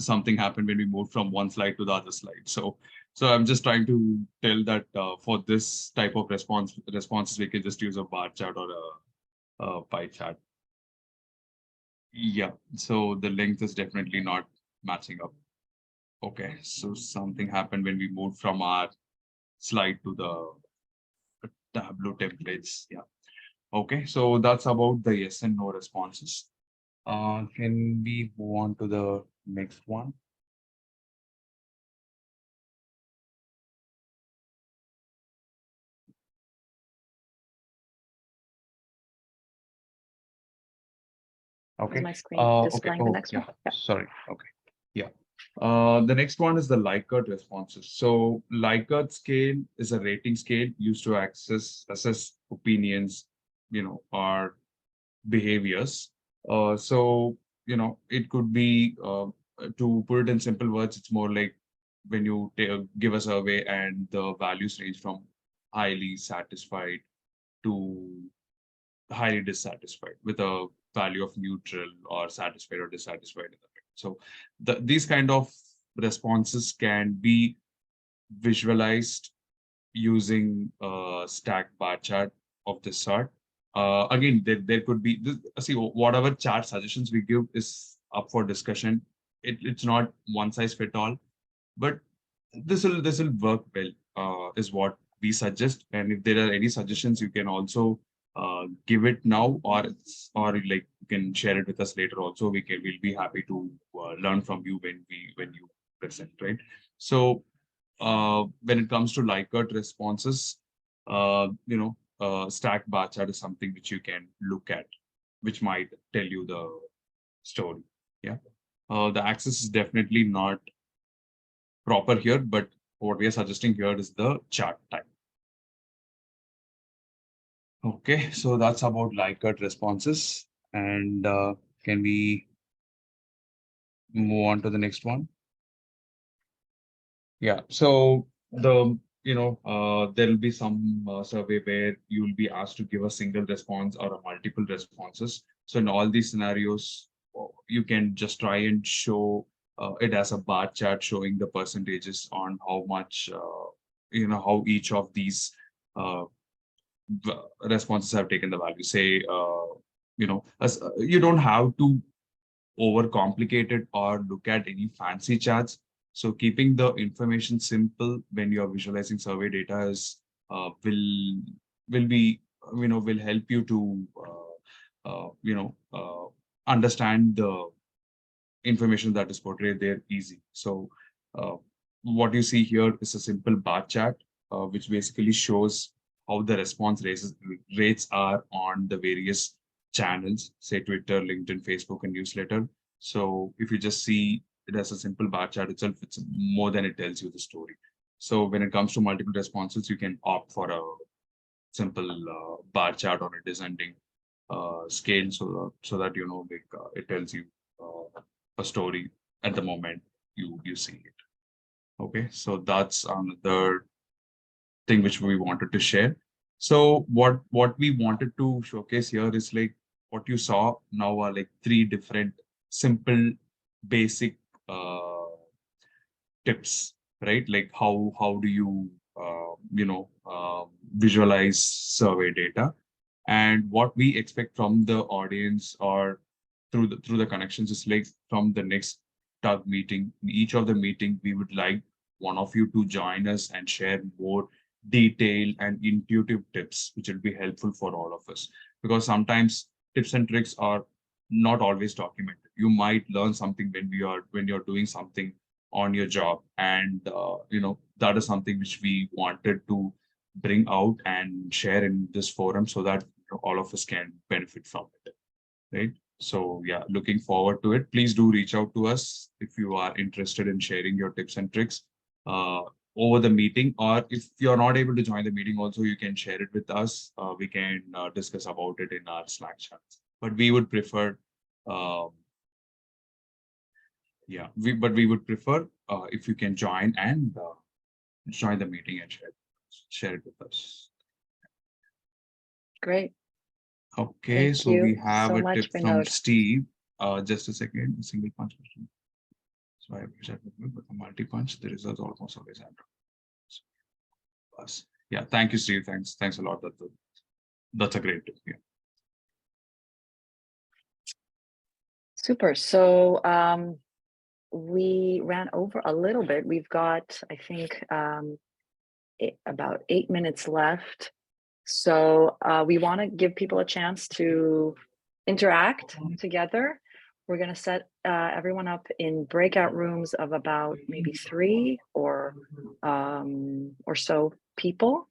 something happened when we moved from one slide to the other slide. So I'm just trying to tell that for this type of responses, we can just use a bar chart or a pie chart. Yeah, so the length is definitely not matching up. Okay, so something happened when we moved from our slide to the Tableau templates. Yeah. Okay, so that's about the yes and no responses. Can we move on to the next one? Okay. Is my screen Okay. displaying the next yeah. one? Yeah. Sorry. Okay. Yeah. The next one is the Likert responses. So Likert scale is a rating scale used to assess opinions, or behaviors. So it could be, to put it in simple words, it's more like when you give a survey and the values range from highly satisfied to highly dissatisfied, with a value of neutral or satisfied or dissatisfied in the middle. So these kind of responses can be visualized using a stacked bar chart of this sort. Again, there could be see, whatever chart suggestions we give is up for discussion. It's not one size fit all, but this will work well, is what we suggest. And if there are any suggestions, you can also give it now, or like you can share it with us later also. We'll be happy to learn from you when you present, right? So when it comes to Likert responses, stacked bar chart is something which you can look at, which might tell you the story. Yeah. The axis is definitely not proper here, but what we are suggesting here is the chart type. Okay, so that's about Likert responses. And can we move on to the next one? Yeah, so there'll be some survey where you'll be asked to give a single response or a multiple responses. So in all these scenarios, you can just try and show it as a bar chart showing the percentages on how much, how each of these responses have taken the value. Say, you don't have to overcomplicate it or look at any fancy charts. So keeping the information simple when you're visualizing survey data is will be will help you to understand the information that is portrayed there easy. So what you see here is a simple bar chart, which basically shows how the response rates are on the various channels, say Twitter, LinkedIn, Facebook, and newsletter. So if you just see it as a simple bar chart itself, it's more than it tells you the story. So when it comes to multiple responses, you can opt for a simple bar chart on a descending scale, so that it tells you a story at the moment you see it. Okay, so that's another thing which we wanted to share. So what we wanted to showcase here is like what you saw now are like three different simple basic tips, right? Like how do you visualize survey data, and what we expect from the audience or through the connections is like from the next Tug meeting. In each of the meeting, we would like one of you to join us and share more detailed and intuitive tips, which will be helpful for all of us. Because sometimes tips and tricks are not always documented. You might learn something when you're doing something on your job, and that is something which we wanted to bring out and share in this forum so that all of us can benefit from it, right? So yeah, looking forward to it. Please do reach out to us if you are interested in sharing your tips and tricks over the meeting, or if you're not able to join the meeting also, you can share it with us. We can discuss about it in our Slack channels. But we would prefer, um, we would prefer if you can join and join the meeting and share it with us. Great. Okay, Thank so we you have so a much, tip from Vinodh. Steve. Just a second, a single punch question. So I wish I could, but a multi-punch, the results almost always have. Yeah, thank you, Steve. Thanks a lot. That's a great tip. Yeah. Super. So we ran over a little bit. We've got, I think, about 8 minutes left. So we want to give people a chance to interact together. We're going to set everyone up in breakout rooms of about maybe 3 or so people.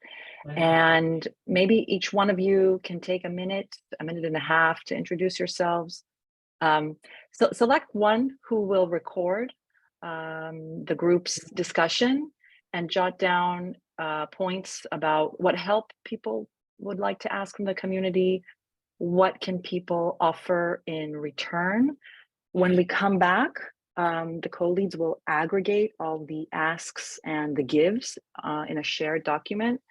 And maybe each one of you can take a minute and a half to introduce yourselves. So select one who will record the group's discussion and jot down points about what help people would like to ask from the community. What can people offer in return? When we come back, the co-leads will aggregate all the asks and the gives in a shared document,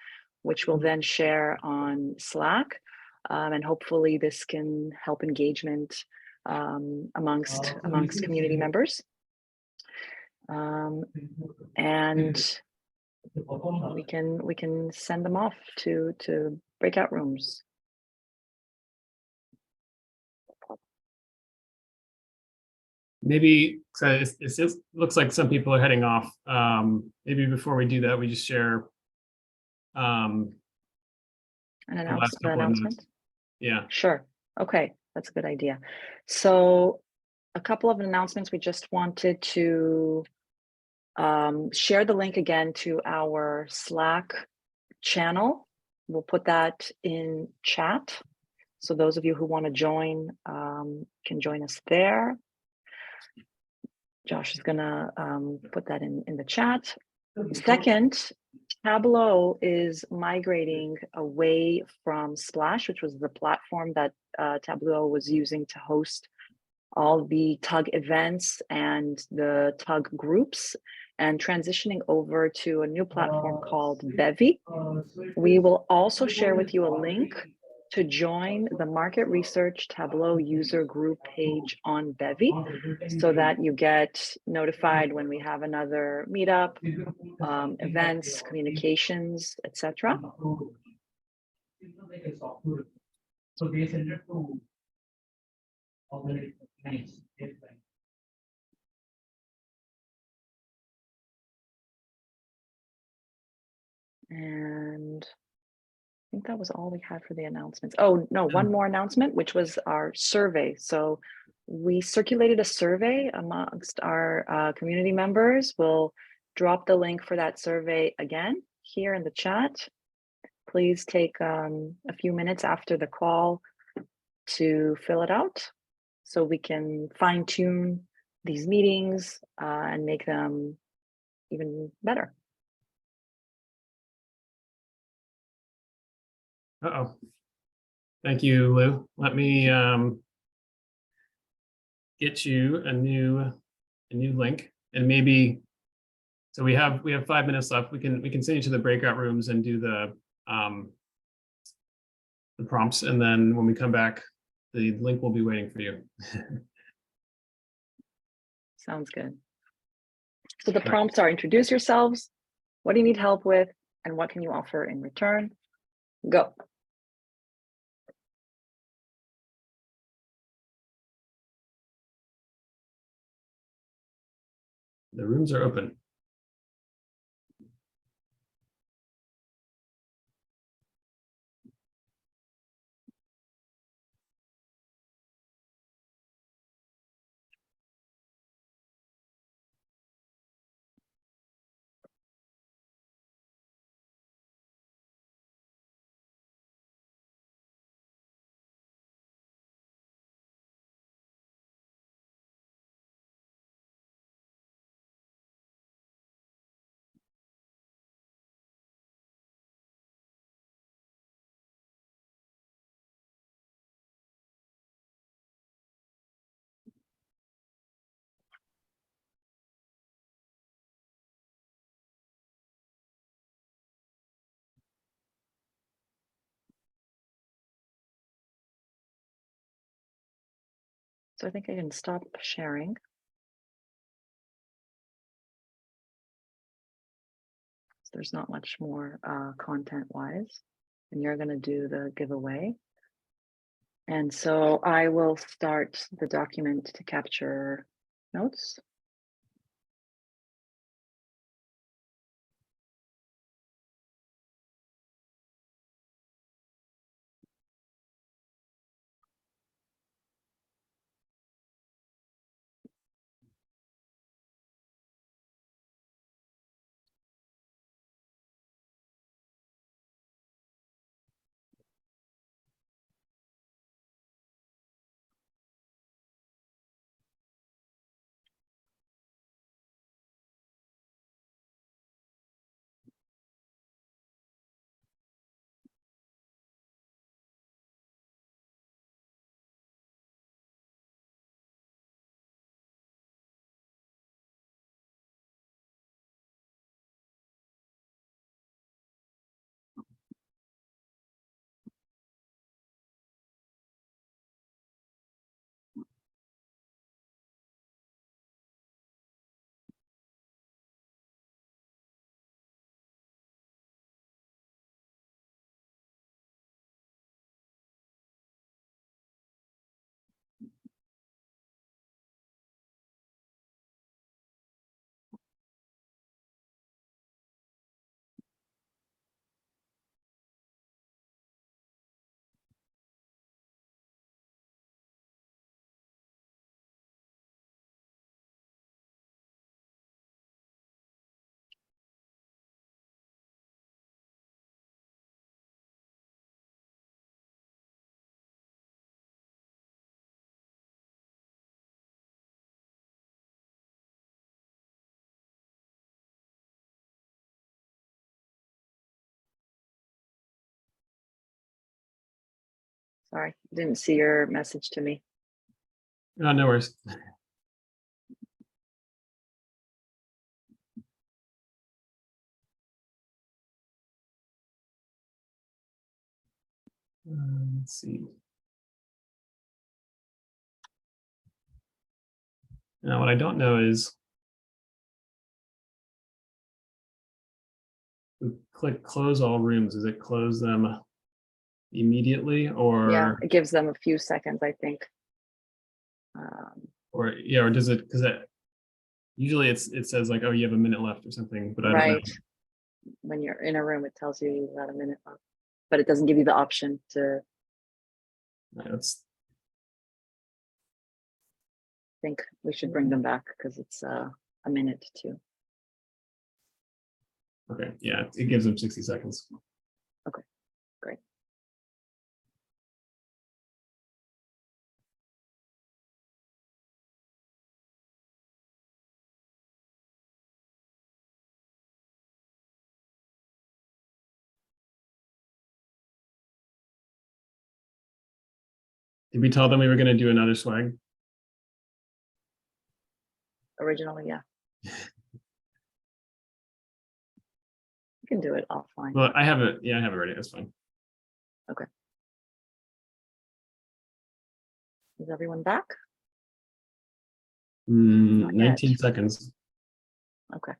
which we'll then share on Slack. And hopefully this can help engagement amongst community members. And we can send them off to breakout rooms. Maybe it looks like some people are heading off. Maybe before we do that, we just share An announcement. Yeah. Sure. Okay, that's a good idea. So a couple of announcements. We just wanted to share the link again to our Slack channel. We'll put that in chat. So those of you who want to join can join us there. Josh is gonna put that in the chat. Second, Tableau is migrating away from Splash, which was the platform that Tableau was using to host all the TUG events and the TUG groups, and transitioning over to a new platform called Bevy. We will also share with you a link to join the market research Tableau user group page on Bevy, so that you get notified when we have another meetup, events, communications, etc. And I think that was all we had for the announcements. Oh, no, one more announcement, which was our survey. So we circulated a survey amongst our community members. We'll drop the link for that survey again here in the chat. Please take a few minutes after the call to fill it out so we can fine tune these meetings and make them even better. Uh-oh. Thank you, Lou. Let me get you a new link, and maybe so we have 5 minutes left. We can send you to the breakout rooms and do the prompts, and then when we come back, the link will be waiting for you. Sounds good. So the prompts are: introduce yourselves, what do you need help with, and what can you offer in return? Go. The rooms are open. So I think I can stop sharing. There's not much more content-wise, and you're going to do the giveaway. And so I will start the document to capture notes. Sorry, didn't see your message to me. No worries. Let's see. Now, what I don't know is we click close all rooms. Does it close them immediately, or Yeah, it gives them a few seconds, I think. or does it? Because usually it says like, oh, you have a minute left or something, but I don't know. Right. When you're in a room, it tells you you've got a minute left, but it doesn't give you the option to That's think we should bring them back because it's a minute too. okay. Yeah, it gives them 60 seconds. Okay, great. Did we tell them we were going to do another swag? Originally, yeah. You can do it offline. Well, I have it. Yeah, I have it ready. That's fine. Okay. Is everyone back? 19 seconds. Okay.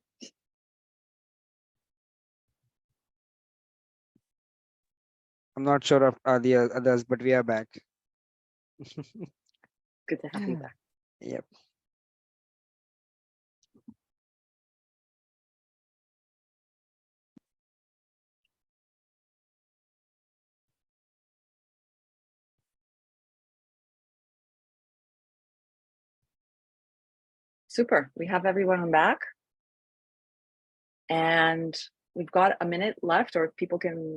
I'm not sure of the others, but we are back. Good to have you back. Yep. Super. We have everyone back. And we've got a minute left, or if people can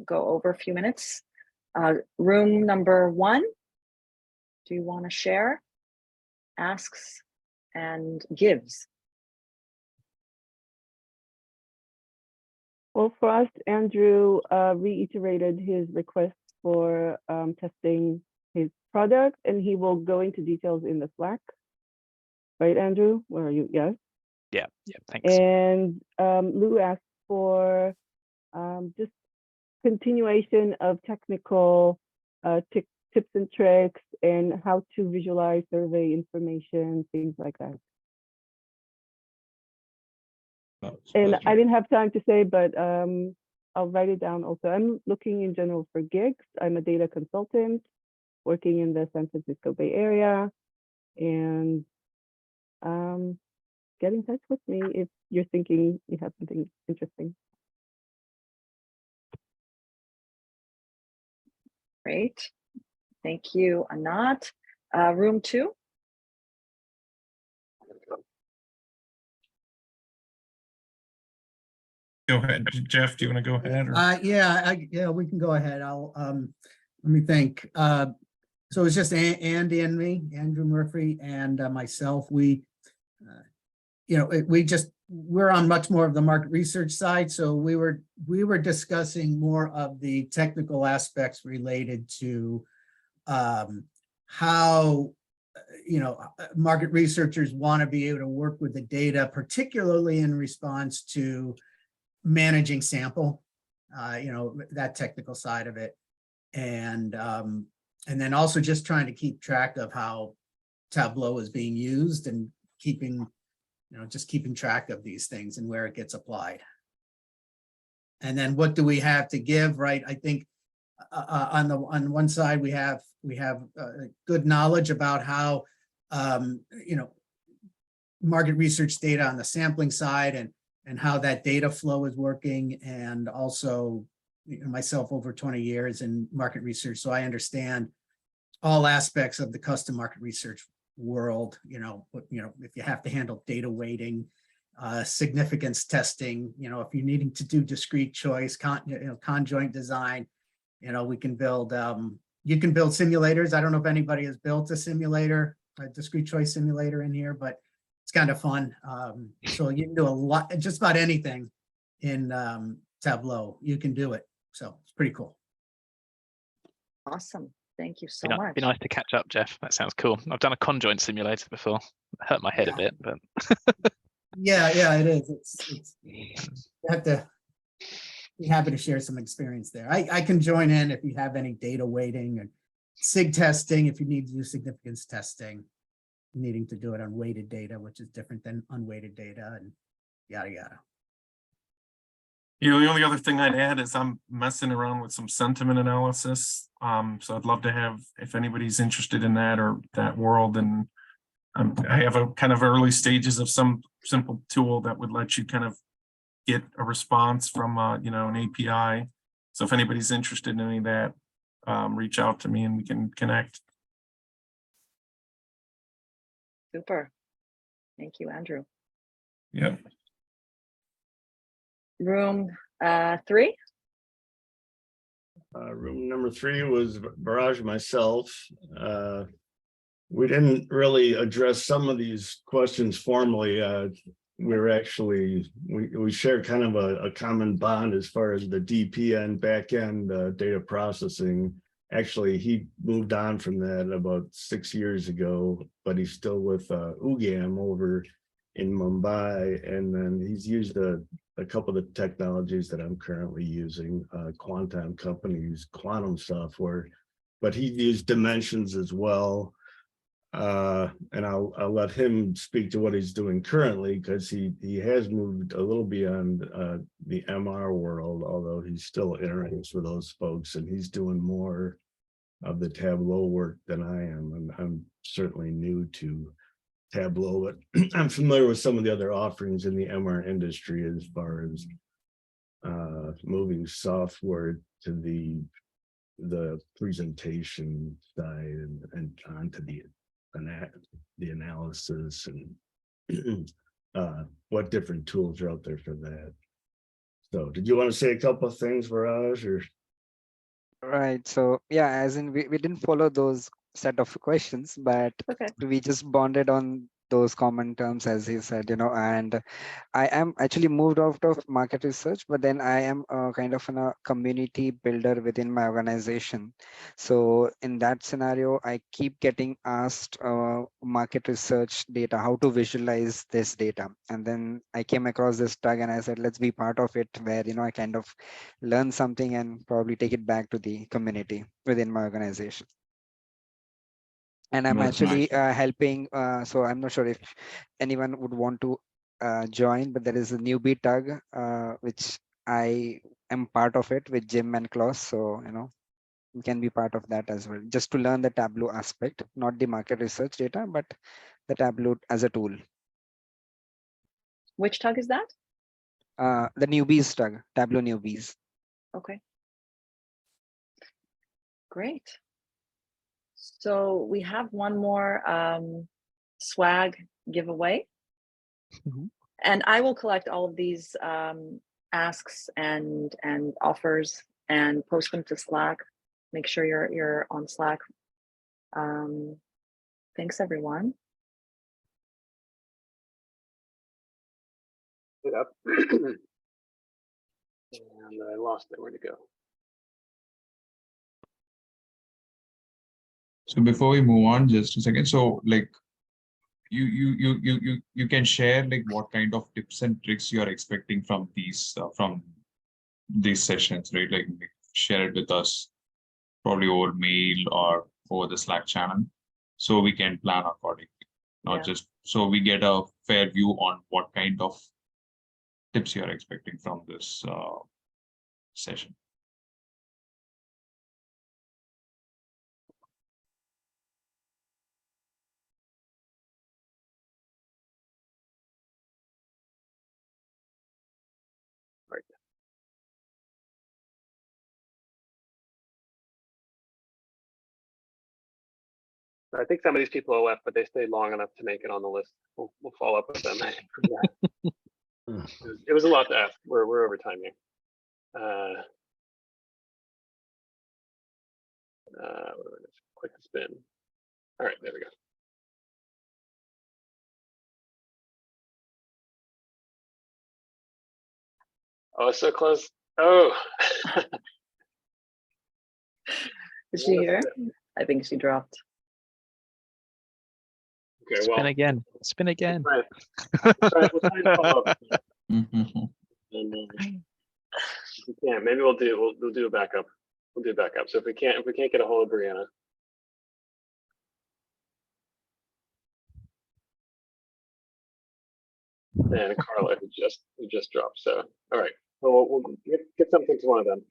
go over a few minutes. Room number 1. Do you want to share? Asks and gives. Well, for us, Andrew reiterated his request for testing his product, and he will go into details in the Slack. Right, Andrew? Where are you? Yes. Yeah, thanks. And Lou asked for just continuation of technical tips and tricks and how to visualize survey information, things like that. And I didn't have time to say, but I'll write it down also. I'm looking in general for gigs. I'm a data consultant working in the San Francisco Bay Area, and get in touch with me if you're thinking you have something interesting. Great. Thank you, Anat. Room 2. Go ahead, Jeff. Do you want to go ahead? Or? Yeah, we can go ahead. I'll let me think. So it's just Andy and me, Andrew Murphy, and myself. We, we're on much more of the market research side. So we were discussing more of the technical aspects related to how market researchers want to be able to work with the data, particularly in response to managing sample, that technical side of it. And then also just trying to keep track of how Tableau is being used and keeping track of these things and where it gets applied. And then what do we have to give, right? I think on one side we have good knowledge about how market research data on the sampling side and how that data flow is working, and also myself over 20 years in market research, so I understand all aspects of the custom market research world. If you have to handle data weighting, significance testing, if you're needing to do discrete choice, conjoint design, we can build. You can build simulators. I don't know if anybody has built a simulator, a discrete choice simulator in here, but it's kind of fun. So you can do a lot, just about anything in Tableau. You can do it. So it's pretty cool. Awesome. Thank you so much. Be nice to catch up, Jeff. That sounds cool. I've done a conjoint simulator before. It hurt my head a bit, but yeah, it is. It's you have to be happy to share some experience there. I can join in if you have any data weighting and SIG testing, if you need to do significance testing, needing to do it on weighted data, which is different than unweighted data, and yada yada. The only other thing I'd add is I'm messing around with some sentiment analysis. So I'd love to have, if anybody's interested in that or that world, and I have a kind of early stages of some simple tool that would let you kind of get a response from an API. So if anybody's interested in any of that, reach out to me and we can connect. Super. Thank you, Andrew. Yep. Room 3. Room number 3 was Barrage, myself. We didn't really address some of these questions formally. We share kind of a common bond as far as the DPN backend data processing. Actually, he moved on from that about 6 years ago, but he's still with UGAM over in Mumbai, and then he's used a couple of the technologies that I'm currently using, Quantum Company's quantum software, but he used Dimensions as well. And I'll let him speak to what he's doing currently, because he has moved a little beyond the MR world, although he's still interacting with those folks, and he's doing more of the Tableau work than I am. And I'm certainly new to Tableau, but I'm familiar with some of the other offerings in the MR industry as far as moving software to the presentation side and onto the analysis, and what different tools are out there for that. So did you want to say a couple of things, Viraj? Or Right. So yeah, as in we didn't follow those set of questions, but Okay. we just bonded on those common terms, as he said, and I am actually moved out of market research, but then I am kind of a community builder within my organization. So in that scenario, I keep getting asked market research data, how to visualize this data. And then I came across this tag and I said, let's be part of it, where, I kind of learn something and probably take it back to the community within my organization. And I'm That's actually nice. helping. So I'm not sure if anyone would want to join, but there is a newbie tag, which I am part of it with Jim and Klaus. So, you can be part of that as well, just to learn the Tableau aspect, not the market research data, but the Tableau as a tool. Which tug is that? The newbies tag, Tableau newbies. Okay. Great. So we have one more swag giveaway. Mhm. And I will collect all of these asks and offers and post them to Slack. Make sure you're on Slack. Thanks everyone. It up. And I lost it. Where'd it go? So before we move on, just a second. So like you can share like what kind of tips and tricks you are expecting from these sessions, right? Like share it with us, probably over mail or over the Slack channel, so we can plan accordingly. Not just so we get a fair view on what kind of tips you are expecting from this session. Right. I think some of these people are left, but they stayed long enough to make it on the list. We'll follow up with them. It was a lot to ask. We're over time here. Click the spin. All right, there we go. Oh, so close. Oh. Is she here? I think she dropped. Okay, Spin well, again. Spin again. we'll try and follow up. And if we can't, maybe we'll do a backup. We'll do a backup. So if we can't get a hold of Brianna. And Carla, who just dropped. So all right. Well, we'll get something to one of them.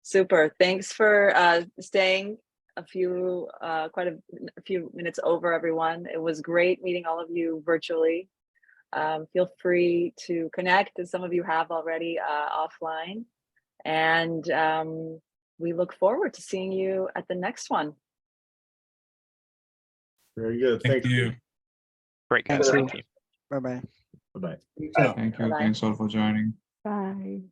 Super. Thanks for staying quite a few minutes over, everyone. It was great meeting all of you virtually. Feel free to connect, as some of you have already offline. And we look forward to seeing you at the next one. Very good. Thank you. Great, guys. Thank Thank you. Bye-bye. Bye-bye. Thank you. Bye-bye. Thanks all for joining. Bye.